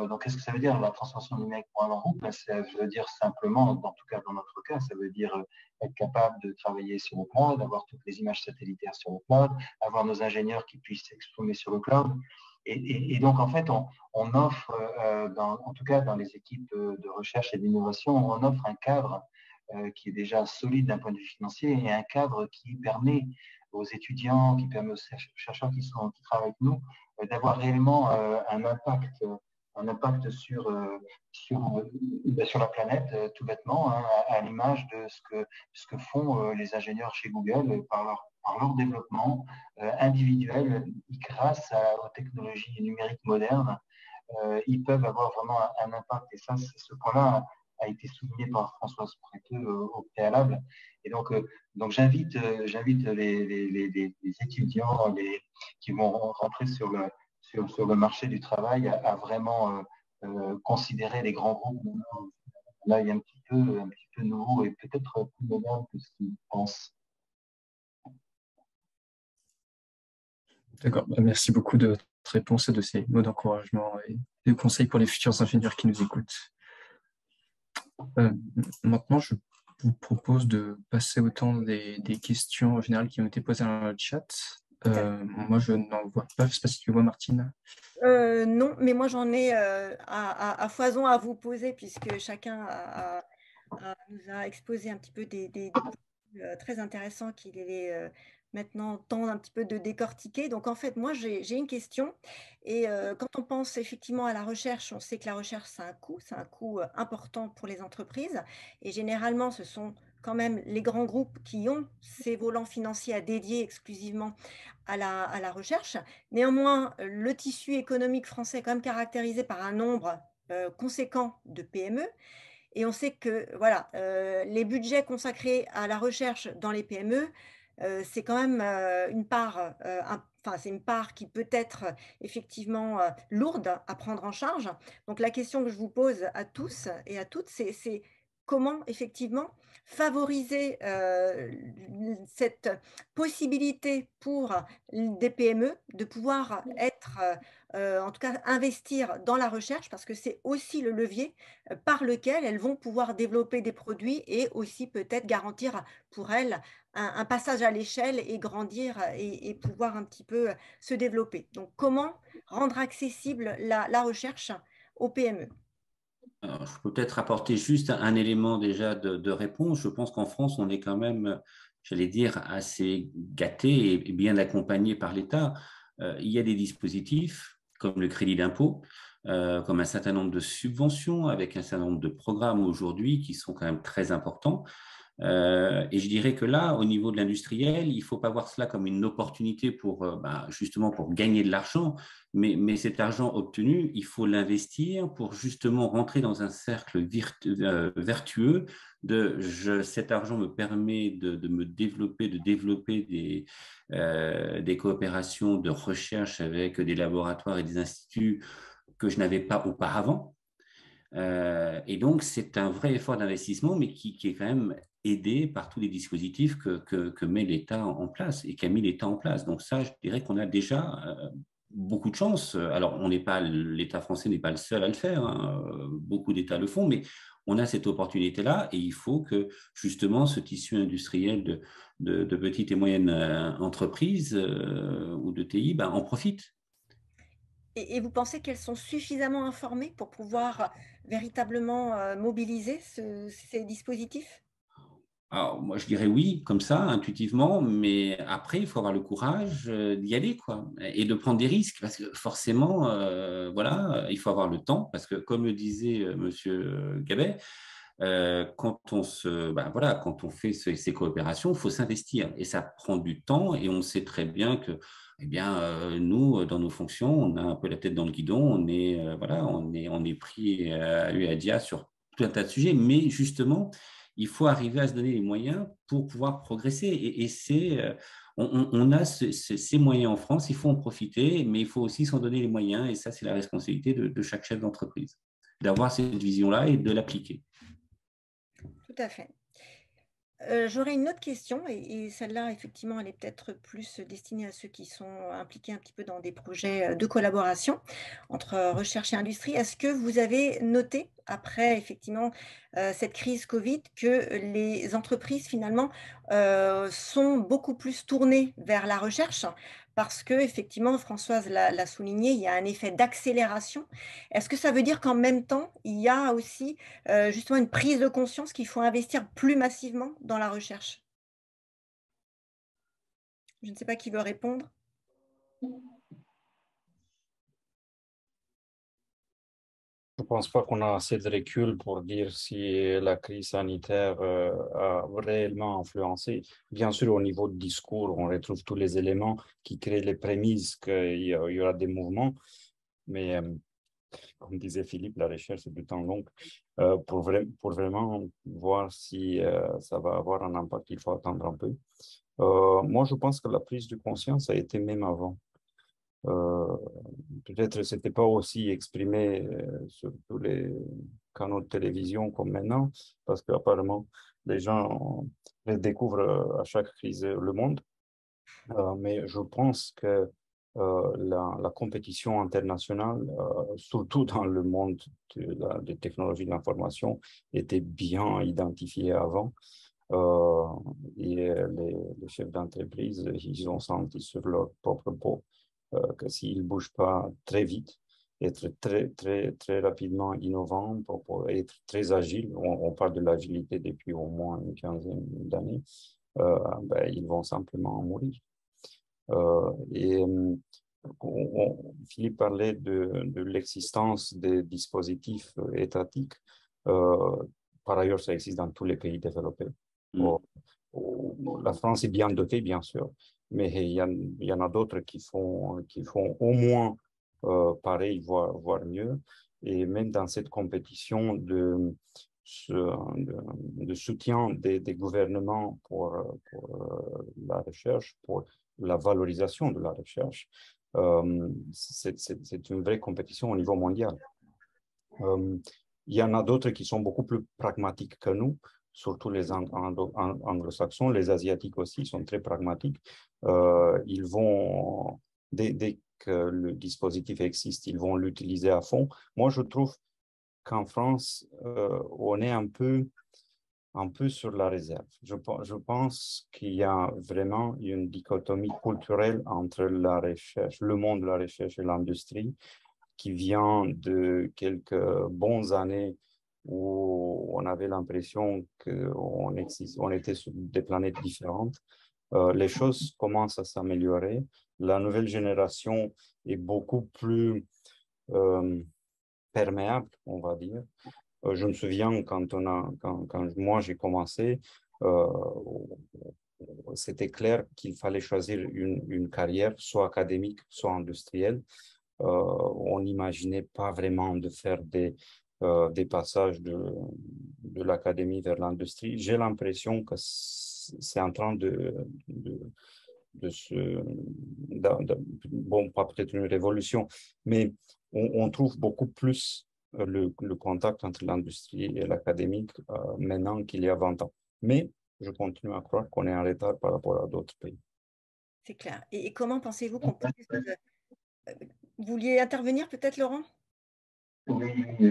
donc qu'est-ce que ça veut dire la transformation numérique pour un grand groupe? Ça veut dire simplement, en tout cas dans notre cas, ça veut dire être capable de travailler sur le cloud, avoir toutes les images satellitaires sur le cloud, avoir nos ingénieurs qui puissent s'exprimer sur le cloud. Et donc, en fait, on offre, en tout cas dans les équipes de recherche et d'innovation, on offre un cadre qui est déjà solide d'un point de vue financier et un cadre qui permet aux étudiants, qui permet aux chercheurs qui travaillent avec nous, d'avoir réellement un impact sur la planète, tout bêtement, hein, à l'image de ce que font les ingénieurs chez Google par leur développement individuel grâce aux technologies numériques modernes. Ils peuvent avoir vraiment un impact. Et ça, ce point-là, a été souligné par Françoise Préteux au préalable. Et donc j'invite les étudiants qui vont rentrer sur le marché du travail à vraiment considérer les grands groupes. Là, il y a un petit peu nouveau et peut-être plus moderne que ce qu'ils pensent. D'accord, merci beaucoup de votre réponse et de ces mots d'encouragement et de conseils pour les futurs ingénieurs qui nous écoutent. Maintenant, je vous propose de passer au temps des questions générales qui ont été posées dans le chat. Moi, je n'en vois pas. Je ne sais pas si tu vois, Martine. Non, mais moi, j'en ai à foison à vous poser, puisque chacun nous a exposé un petit peu des points très intéressants qu'il est maintenant temps un petit peu de décortiquer. Donc, en fait, moi, j'ai une question. Et quand on pense effectivement à la recherche, on sait que la recherche, c'est un coût important pour les entreprises. Et généralement, ce sont quand même les grands groupes qui ont ces volants financiers à dédier exclusivement à la recherche. Néanmoins, le tissu économique français est quand même caractérisé par un nombre conséquent de PME. Et on sait que voilà, les budgets consacrés à la recherche dans les PME, c'est quand même une part, c'est une part qui peut être effectivement lourde à prendre en charge. Donc la question que je vous pose à tous et à toutes, c'est comment effectivement favoriser cette possibilité pour des PME de pouvoir être, en tout cas investir dans la recherche, parce que c'est aussi le levier par lequel elles vont pouvoir développer des produits et aussi peut-être garantir pour elles un passage à l'échelle et grandir et pouvoir un petit peu se développer. Donc, comment rendre accessible la recherche aux PME? Alors, je peux peut-être apporter juste un élément déjà de réponse. Je pense qu'en France, on est quand même, j'allais dire, assez gâté et bien accompagné par l'État. Il y a des dispositifs comme le crédit d'impôt, comme un certain nombre de subventions avec un certain nombre de programmes aujourd'hui qui sont quand même très importants. Et je dirais que là, au niveau de l'industriel, il ne faut pas voir cela comme une opportunité pour justement pour gagner de l'argent, mais cet argent obtenu, il faut l'investir pour justement rentrer dans un cercle vertueux cet argent me permet de me développer, de développer des coopérations de recherche avec des laboratoires et des instituts que je n'avais pas auparavant. Et donc, c'est un vrai effort d'investissement, mais qui est quand même aidé par tous les dispositifs que met l'État en place et qu'a mis l'État en place. Donc ça, je dirais qu'on a déjà beaucoup de chance. Alors, l'État français n'est pas le seul à le faire, hein. Beaucoup d'États le font, mais on a cette opportunité-là et il faut que justement ce tissu industriel de petites et moyennes entreprises ou de TI en profite. Et vous pensez qu'elles sont suffisamment informées pour pouvoir véritablement mobiliser ces dispositifs? Alors, moi, je dirais oui, comme ça, intuitivement, mais après, il faut avoir le courage d'y aller, quoi, et de prendre des risques, parce que forcément, voilà, il faut avoir le temps, parce que, comme le disait Monsieur Gabet, quand on fait ces coopérations, il faut s'investir, et ça prend du temps, et on sait très bien que, eh bien, nous, dans nos fonctions, on a un peu la tête dans le guidon, on est pris à l'UADIA sur tout un tas de sujets, mais justement, il faut arriver à se donner les moyens pour pouvoir progresser. On a ces moyens en France, il faut en profiter, mais il faut aussi s'en donner les moyens. Et ça, c'est la responsabilité de chaque chef d'entreprise, d'avoir cette vision-là et de l'appliquer. Tout à fait. J'aurais une autre question, et celle-là, effectivement, elle est peut-être plus destinée à ceux qui sont impliqués un petit peu dans des projets de collaboration entre recherche et industrie. Est-ce que vous avez noté, après effectivement cette crise Covid, que les entreprises finalement sont beaucoup plus tournées vers la recherche? Parce que, effectivement, Françoise l'a souligné, il y a un effet d'accélération. Est-ce que ça veut dire qu'en même temps, il y a aussi justement une prise de conscience qu'il faut investir plus massivement dans la recherche? Je ne sais pas qui veut répondre. Je ne pense pas qu'on a assez de recul pour dire si la crise sanitaire a réellement influencé. Bien sûr, au niveau du discours, on retrouve tous les éléments qui créent les prémices qu'il y aura des mouvements, mais comme disait Philippe, la recherche c'est du temps long. Pour vraiment voir si ça va avoir un impact, il faut attendre un peu. Moi, je pense que la prise de conscience a été même avant. Peut-être que ce n'était pas aussi exprimé sur tous les canaux de télévision comme maintenant, parce qu'apparemment, les gens découvrent à chaque crise le monde. Mais je pense que la compétition internationale, surtout dans le monde des technologies de l'information, était bien identifiée avant. Et les chefs d'entreprise, ils ont senti sur leur propre peau que s'ils ne bougent pas très vite, être très rapidement innovants, pour être très agiles, on parle de l'agilité depuis au moins une quinzaine d'années, ben, ils vont simplement mourir. Philippe parlait de l'existence des dispositifs étatiques. Par ailleurs, ça existe dans tous les pays développés. La France est bien dotée, bien sûr, mais il y en a d'autres qui font au moins pareil, voire mieux. Et même dans cette compétition de soutien des gouvernements pour la recherche, pour la valorisation de la recherche, c'est une vraie compétition au niveau mondial. Il y en a d'autres qui sont beaucoup plus pragmatiques que nous, surtout les anglo-saxons, les asiatiques aussi sont très pragmatiques. Ils vont, dès que le dispositif existe, ils vont l'utiliser à fond. Moi, je trouve qu'en France, on est un peu sur la réserve. Je pense qu'il y a vraiment une dichotomie culturelle entre la recherche, le monde de la recherche et l'industrie, qui vient de quelques bonnes années où on avait l'impression qu'on était sur des planètes différentes. Les choses commencent à s'améliorer. La nouvelle génération est beaucoup plus perméable, on va dire. Je me souviens quand moi j'ai commencé, c'était clair qu'il fallait choisir une carrière soit académique, soit industrielle. On n'imaginait pas vraiment de faire des passages de l'académie vers l'industrie. J'ai l'impression que c'est en train bon, pas peut-être une révolution, mais on trouve beaucoup plus le contact entre l'industrie et l'académique maintenant qu'il y a 20 ans. Mais je continue à croire qu'on est en retard par rapport à d'autres pays. C'est clair. Et comment pensez-vous qu'on peut... Vous vouliez intervenir peut-être, Laurent? Oui, je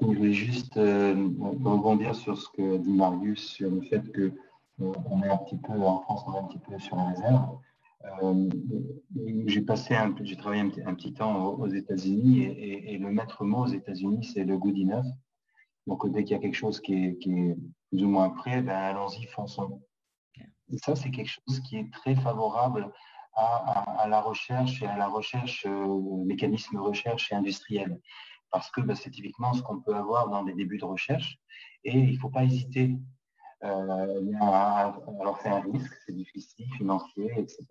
voulais juste rebondir sur ce que dit Marius, sur le fait que on est un petit peu, en France, on est un petit peu sur la réserve. J'ai travaillé un petit temps aux États-Unis et le maître mot aux États-Unis, c'est le good enough. Donc, dès qu'il y a quelque chose qui est plus ou moins prêt, ben, allons-y, fonçons. Et ça, c'est quelque chose qui est très favorable à la recherche et à la recherche, mécanisme de recherche et industriel. Parce que ben, c'est typiquement ce qu'on peut avoir dans des débuts de recherche et il ne faut pas hésiter. Alors, c'est un risque, c'est difficile, financier, etc.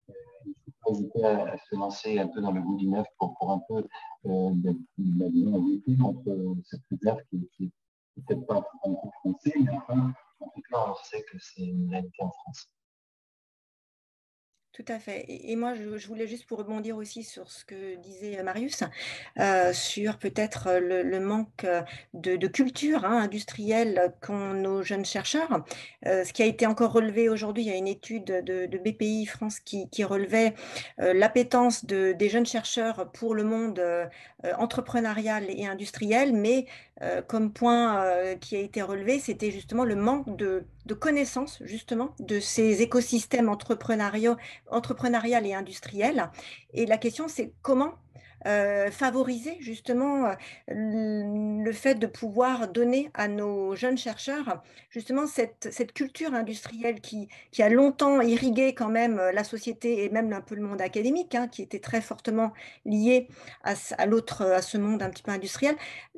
Il ne faut pas hésiter à se lancer un peu dans le goût du neuf pour un peu lutter contre cette réserve qui n'est peut-être pas en français, mais enfin, en tout cas, on sait que c'est une réalité en France. Tout à fait. Et moi, je voulais juste pour rebondir aussi sur ce que disait Marius, sur peut-être le manque de culture industrielle qu'ont nos jeunes chercheurs. Ce qui a été encore relevé aujourd'hui, il y a une étude de BPI France qui relevait l'appétence des jeunes chercheurs pour le monde entrepreneurial et industriel, mais comme point qui a été relevé, c'était justement le manque de connaissances justement de ces écosystèmes entrepreneurial et industriel. Et la question, c'est comment favoriser justement le fait de pouvoir donner à nos jeunes chercheurs justement cette culture industrielle qui a longtemps irrigué quand même la société et même un peu le monde académique, qui était très fortement lié à ce monde un petit peu industriel.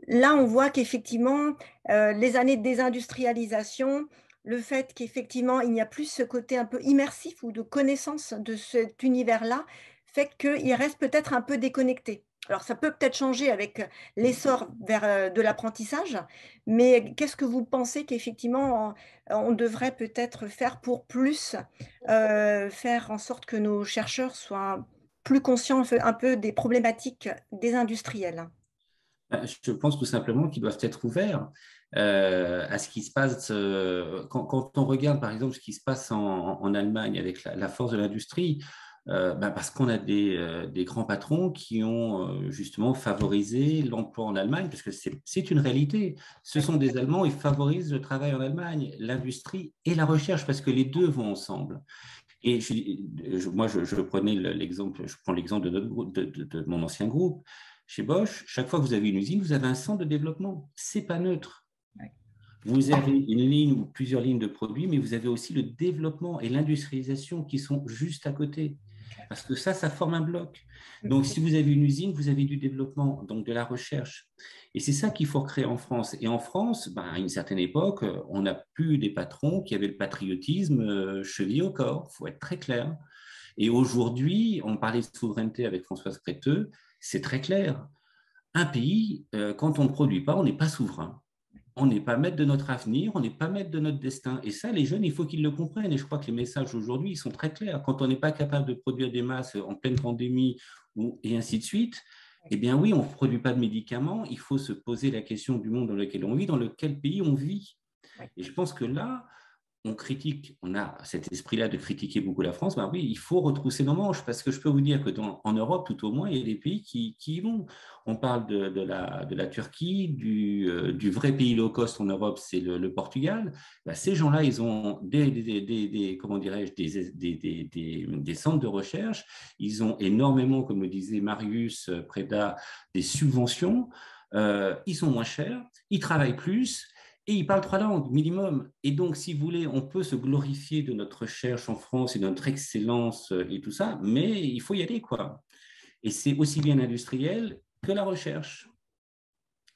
Là, on voit qu'effectivement, les années de désindustrialisation, le fait qu'effectivement, il n'y a plus ce côté un peu immersif ou de connaissance de cet univers-là, fait qu'il reste peut-être un peu déconnecté. Alors, ça peut peut-être changer avec l'essor vers de l'apprentissage, mais qu'est-ce que vous pensez qu'effectivement, on devrait peut-être faire pour plus faire en sorte que nos chercheurs soient plus conscients un peu des problématiques des industriels? Je pense tout simplement qu'ils doivent être ouverts à ce qui se passe. Quand on regarde, par exemple, ce qui se passe en Allemagne avec la force de l'industrie, parce qu'on a des grands patrons qui ont justement favorisé l'emploi en Allemagne, parce que c'est une réalité. Ce sont des Allemands, ils favorisent le travail en Allemagne, l'industrie et la recherche, parce que les deux vont ensemble. Et moi, je prenais l'exemple, je prends l'exemple de mon ancien groupe. Chez Bosch, chaque fois que vous avez une usine, vous avez un centre de développement. Ce n'est pas neutre. Vous avez une ligne ou plusieurs lignes de produits, mais vous avez aussi le développement et l'industrialisation qui sont juste à côté. Parce que ça forme un bloc. Donc, si vous avez une usine, vous avez du développement, donc de la recherche. Et c'est ça qu'il faut recréer en France. Et en France, à une certaine époque, on n'a plus des patrons qui avaient le patriotisme chevillé au corps. Il faut être très clair. Et aujourd'hui, on parlait de souveraineté avec Françoise Créteux, c'est très clair. Un pays, quand on ne produit pas, on n'est pas souverain. On n'est pas maître de notre avenir, on n'est pas maître de notre destin. Et ça, les jeunes, il faut qu'ils le comprennent. Et je crois que les messages aujourd'hui, ils sont très clairs. Quand on n'est pas capable de produire des masses en pleine pandémie et ainsi de suite, eh bien oui, on ne produit pas de médicaments. Il faut se poser la question du monde dans lequel on vit, dans lequel pays on vit. Et je pense que là, on critique, on a cet esprit-là de critiquer beaucoup la France, oui, il faut retrousser nos manches, parce que je peux vous dire que en Europe, tout au moins, il y a des pays qui y vont. On parle de la Turquie, du vrai pays low cost en Europe, c'est le Portugal. Ces gens-là, ils ont comment dirais-je, des centres de recherche, ils ont énormément, comme le disait Marius Preda, des subventions, ils sont moins chers, ils travaillent plus, et ils parlent 3 langues minimum. Et donc, si vous voulez, on peut se glorifier de notre recherche en France et de notre excellence et tout ça, mais il faut y aller, quoi. Et c'est aussi bien l'industriel que la recherche.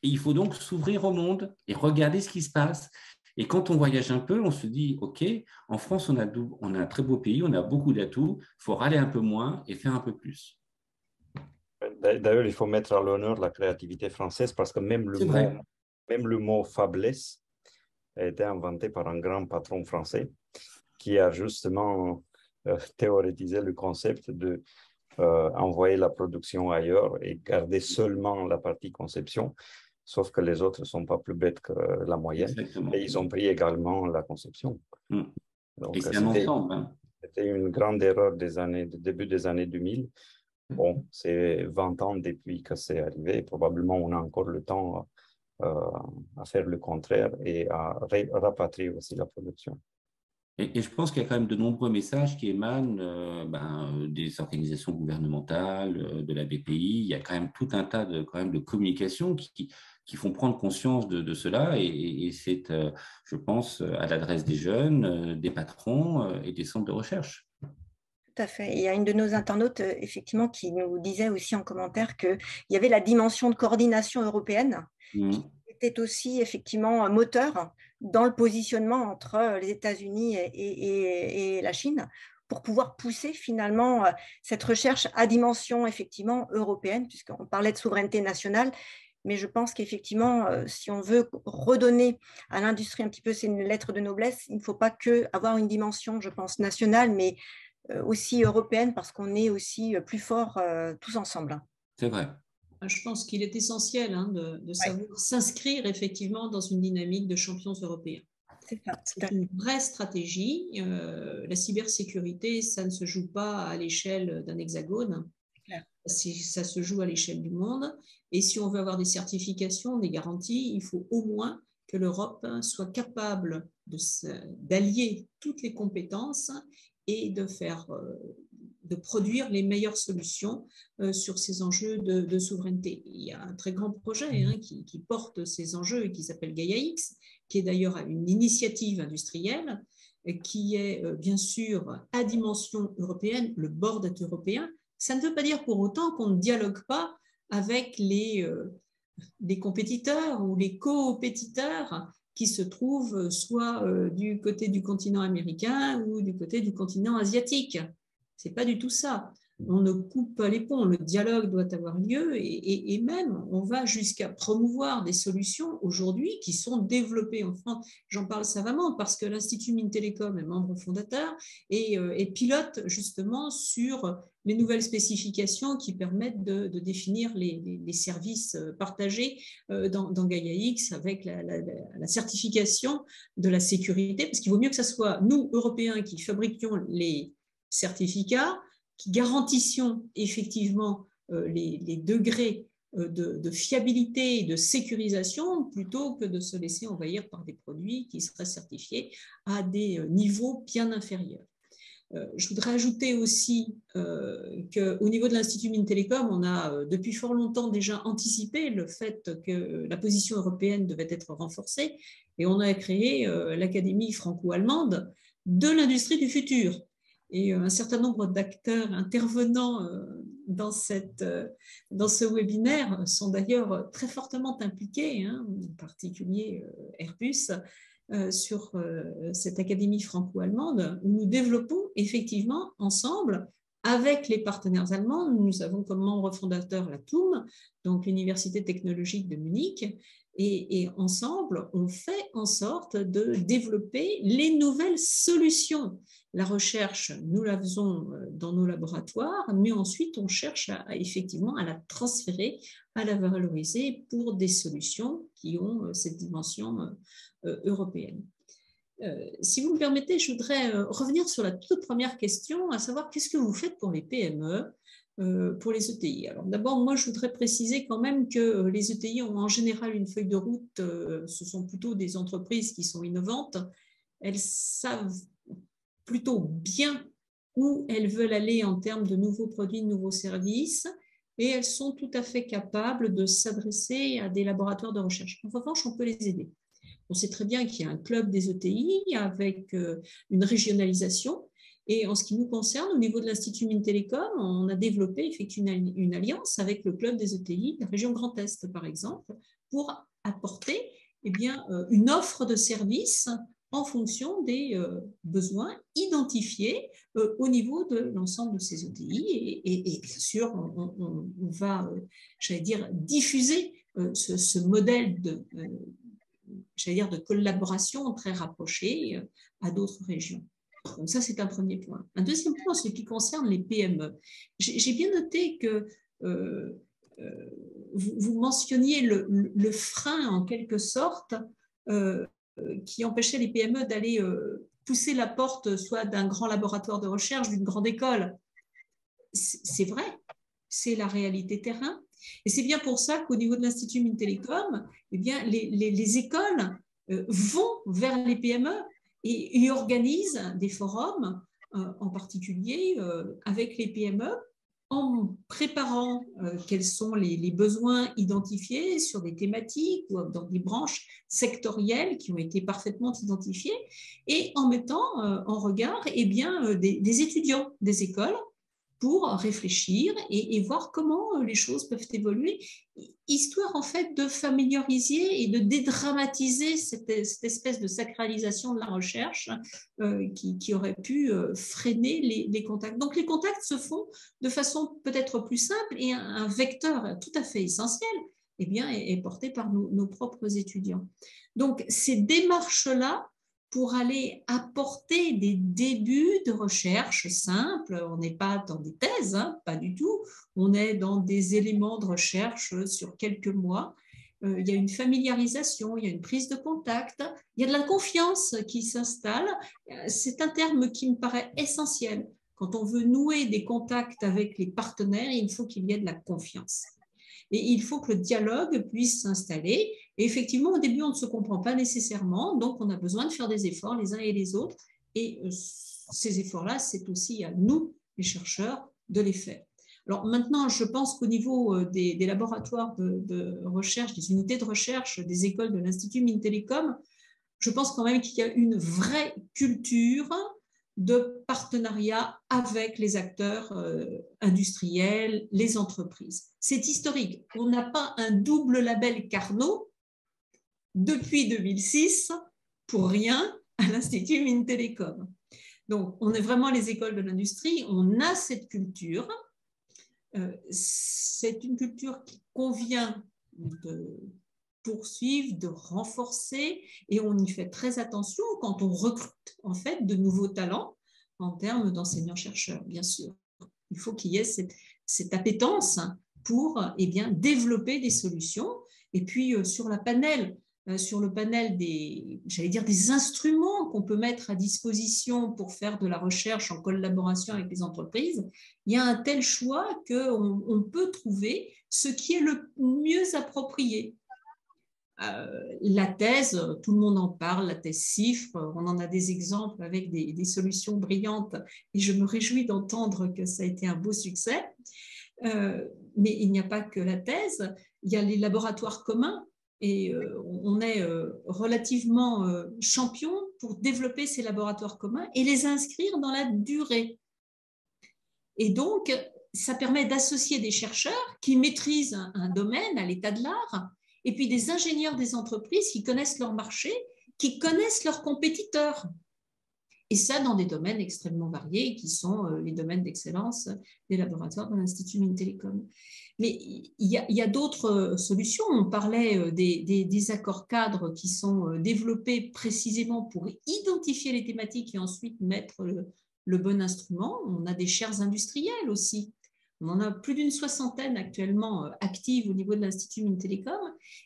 Et il faut donc s'ouvrir au monde et regarder ce qui se passe. Et quand on voyage un peu, on se dit, OK, en France, on a un très beau pays, on a beaucoup d'atouts, il faut râler un peu moins et faire un peu plus. D'ailleurs, il faut mettre à l'honneur la créativité française, parce que même le mot faiblesse a été inventé par un grand patron français qui a justement théorétisé le concept de envoyer la production ailleurs et garder seulement la partie conception, sauf que les autres ne sont pas plus bêtes que la moyenne. Exactement. Et ils ont pris également la conception. Donc, et c'est un ensemble. C'était une grande erreur du début des années 2000. Bon, c'est 20 ans depuis que c'est arrivé. Probablement, on a encore le temps à faire le contraire et à rapatrier aussi la production. Et je pense qu'il y a quand même de nombreux messages qui émanent des organisations gouvernementales, de la BPI. Il y a quand même tout un tas de communications qui font prendre conscience de cela. Et c'est, je pense, à l'adresse des jeunes, des patrons et des centres de recherche. Tout à fait. Il y a une de nos internautes, effectivement, qui nous disait aussi en commentaire qu'il y avait la dimension de coordination européenne qui était aussi effectivement un moteur dans le positionnement entre les États-Unis et la Chine pour pouvoir pousser finalement cette recherche à dimension effectivement européenne, puisqu'on parlait de souveraineté nationale. Mais je pense qu'effectivement, si on veut redonner à l'industrie un petit peu ses lettres de noblesse, il ne faut pas que avoir une dimension, je pense, nationale, mais aussi européenne, parce qu'on est aussi plus forts tous ensemble. C'est vrai. Je pense qu'il est essentiel de savoir s'inscrire effectivement dans une dynamique de champions européens. C'est une vraie stratégie. La cybersécurité, ça ne se joue pas à l'échelle d'un hexagone. Ça se joue à l'échelle du monde. Et si on veut avoir des certifications, des garanties, il faut au moins que l'Europe soit capable d'allier toutes les compétences et de produire les meilleures solutions sur ces enjeux de souveraineté. Il y a un très grand projet qui porte ces enjeux et qui s'appelle Gaia-X, qui est d'ailleurs une initiative industrielle qui est bien sûr à dimension européenne, le board est européen. Ça ne veut pas dire pour autant qu'on ne dialogue pas avec les compétiteurs ou les co-compétiteurs qui se trouvent soit du côté du continent américain ou du côté du continent asiatique. Ce n'est pas du tout ça. on ne coupe pas les ponts, le dialogue doit avoir lieu et même on va jusqu'à promouvoir des solutions aujourd'hui qui sont développées en France. J'en parle savamment parce que l'Institut Mintelecom est membre fondateur et pilote justement sur les nouvelles spécifications qui permettent de définir les services partagés dans Gaia-X avec la certification de la sécurité, parce qu'il vaut mieux que ce soit nous, Européens, qui fabriquions les certificats, qui garantissions effectivement les degrés de fiabilité et de sécurisation plutôt que de se laisser envahir par des produits qui seraient certifiés à des niveaux bien inférieurs. Je voudrais ajouter aussi qu'au niveau de l'Institut Mintelecom, on a depuis fort longtemps déjà anticipé le fait que la position européenne devait être renforcée et on a créé l'Académie franco-allemande de l'industrie du futur. Et un certain nombre d'acteurs intervenant dans ce webinaire sont d'ailleurs très fortement impliqués, en particulier Airbus, sur cette académie franco-allemande, où nous développons effectivement ensemble, avec les partenaires allemands, nous avons comme membre fondateur la TUM, donc l'Université technologique de Munich, et ensemble, on fait en sorte de développer les nouvelles solutions. La recherche, nous la faisons dans nos laboratoires, mais ensuite, on cherche effectivement à la transférer, à la valoriser pour des solutions qui ont cette dimension européenne. Si vous me permettez, je voudrais revenir sur la toute première question, à savoir qu'est-ce que vous faites pour les PME, pour les ETI. Alors d'abord, moi, je voudrais préciser quand même que les ETI ont en général une feuille de route, ce sont plutôt des entreprises qui sont innovantes, elles savent plutôt bien où elles veulent aller en termes de nouveaux produits, de nouveaux services, et elles sont tout à fait capables de s'adresser à des laboratoires de recherche. En revanche, on peut les aider. On sait très bien qu'il y a un club des ETI avec une régionalisation. Et en ce qui nous concerne, au niveau de l'Institut Mintelecom, on a développé effectivement une alliance avec le club des ETI de la région Grand Est, par exemple, pour apporter une offre de services en fonction des besoins identifiés au niveau de l'ensemble de ces ETI. Et bien sûr, on va, j'allais dire, diffuser ce modèle de collaboration très rapprochée à d'autres régions. Donc ça, c'est un premier point. Un deuxième point, ce qui concerne les PME. J'ai bien noté que vous mentionniez le frein, en quelque sorte, qui empêchait les PME d'aller pousser la porte soit d'un grand laboratoire de recherche, d'une grande école. C'est vrai, c'est la réalité terrain. Et c'est bien pour ça qu'au niveau de l'Institut Mintelecom, les écoles vont vers les PME et organisent des forums, en particulier avec les PME, en préparant quels sont les besoins identifiés sur des thématiques ou dans des branches sectorielles qui ont été parfaitement identifiées, et en mettant en regard des étudiants des écoles pour réfléchir et voir comment les choses peuvent évoluer, histoire en fait de familiariser et de dédramatiser cette espèce de sacralisation de la recherche qui aurait pu freiner les contacts. Donc les contacts se font de façon peut-être plus simple, et un vecteur tout à fait essentiel est porté par nos propres étudiants. Donc ces démarches-là, pour aller apporter des débuts de recherche simples. On n'est pas dans des thèses, pas du tout. On est dans des éléments de recherche sur quelques mois. Il y a une familiarisation, il y a une prise de contact, il y a de la confiance qui s'installe. C'est un terme qui me paraît essentiel. Quand on veut nouer des contacts avec les partenaires, il faut qu'il y ait de la confiance. Et il faut que le dialogue puisse s'installer. Et effectivement, au début, on ne se comprend pas nécessairement, donc on a besoin de faire des efforts les uns et les autres. Et ces efforts-là, c'est aussi à nous, les chercheurs, de les faire. Alors maintenant, je pense qu'au niveau des laboratoires de recherche, des unités de recherche, des écoles de l'Institut Mintelecom, je pense quand même qu'il y a une vraie culture de partenariat avec les acteurs industriels, les entreprises. C'est historique. On n'a pas un double label Carnot depuis 2006 pour rien à l'Institut Mintelecom. Donc, on est vraiment les écoles de l'industrie, on a cette culture C'est une culture qui convient de poursuivre, de renforcer, et on y fait très attention quand on recrute en fait de nouveaux talents en termes d'enseignants-chercheurs, bien sûr. Il faut qu'il y ait cette appétence pour développer des solutions. Et puis sur le panel des instruments qu'on peut mettre à disposition pour faire de la recherche en collaboration avec les entreprises, il y a un tel choix qu'on peut trouver ce qui est le mieux approprié. La thèse, tout le monde en parle, la thèse CIFRE, on en a des exemples avec des solutions brillantes et je me réjouis d'entendre que ça a été un beau succès. Mais il n'y a pas que la thèse, il y a les laboratoires communs et on est relativement champion pour développer ces laboratoires communs et les inscrire dans la durée. Et donc, ça permet d'associer des chercheurs qui maîtrisent un domaine à l'état de l'art et puis des ingénieurs des entreprises qui connaissent leur marché, qui connaissent leurs compétiteurs. Et ça dans des domaines extrêmement variés qui sont les domaines d'excellence des laboratoires de l'Institut Mines-Télécom. Mais il y a d'autres solutions. On parlait des accords cadres qui sont développés précisément pour identifier les thématiques et ensuite mettre le bon instrument. On a des chaires industrielles aussi. On en a plus d'une soixantaine actuellement actives au niveau de l'Institut Mines-Télécom.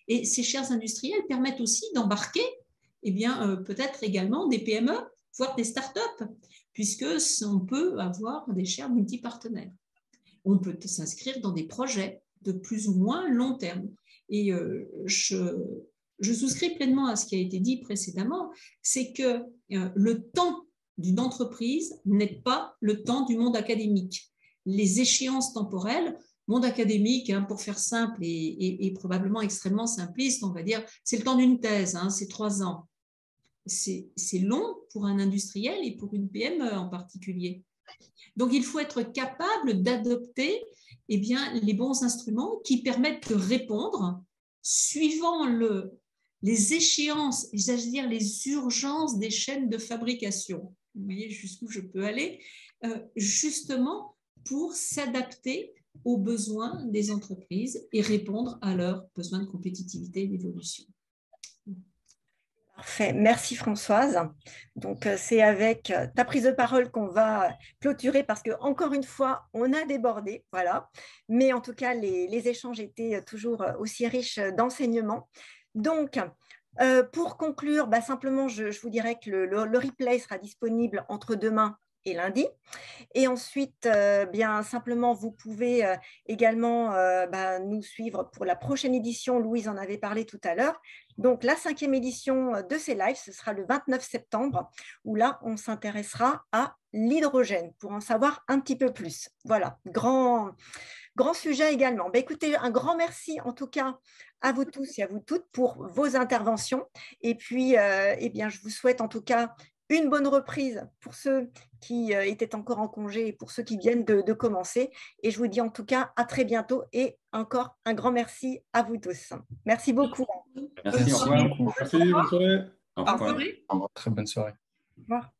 Et ces chaires industrielles permettent aussi d'embarquer peut-être également des PME, voire des startups, puisqu'on peut avoir des chaires multipartenaires. On peut s'inscrire dans des projets de plus ou moins long terme. Et je souscris pleinement à ce qui a été dit précédemment, c'est que le temps d'une entreprise n'est pas le temps du monde académique. Les échéances temporelles, monde académique, pour faire simple et probablement extrêmement simpliste, on va dire, c'est le temps d'une thèse, c'est 3 ans. C'est long pour un industriel et pour une PME en particulier. Donc, il faut être capable d'adopter les bons instruments qui permettent de répondre suivant les échéances, c'est-à-dire les urgences des chaînes de fabrication. Vous voyez jusqu'où je peux aller, justement pour s'adapter aux besoins des entreprises et répondre à leurs besoins de compétitivité et d'évolution. Parfait, merci Françoise. Donc c'est avec ta prise de parole qu'on va clôturer parce que encore une fois on a débordé, voilà. Mais en tout cas les échanges étaient toujours aussi riches d'enseignements. Donc pour conclure, simplement je vous dirais que le replay sera disponible entre demain et lundi. Et ensuite, simplement, vous pouvez également nous suivre pour la prochaine édition. Louise en avait parlé tout à l'heure. Donc, la 5e édition de ces lives, ce sera le 29 septembre, où là, on s'intéressera à l'hydrogène pour en savoir un petit peu plus. Voilà, grand sujet également. Écoutez, un grand merci en tout cas à vous tous et à vous toutes pour vos interventions. Et puis, je vous souhaite en tout cas une bonne reprise pour ceux qui étaient encore en congé et pour ceux qui viennent de commencer. Et je vous dis en tout cas à très bientôt et encore un grand merci à vous tous. Merci beaucoup. Merci, au revoir. Merci, bonne soirée. Au revoir. Très bonne soirée. Au revoir.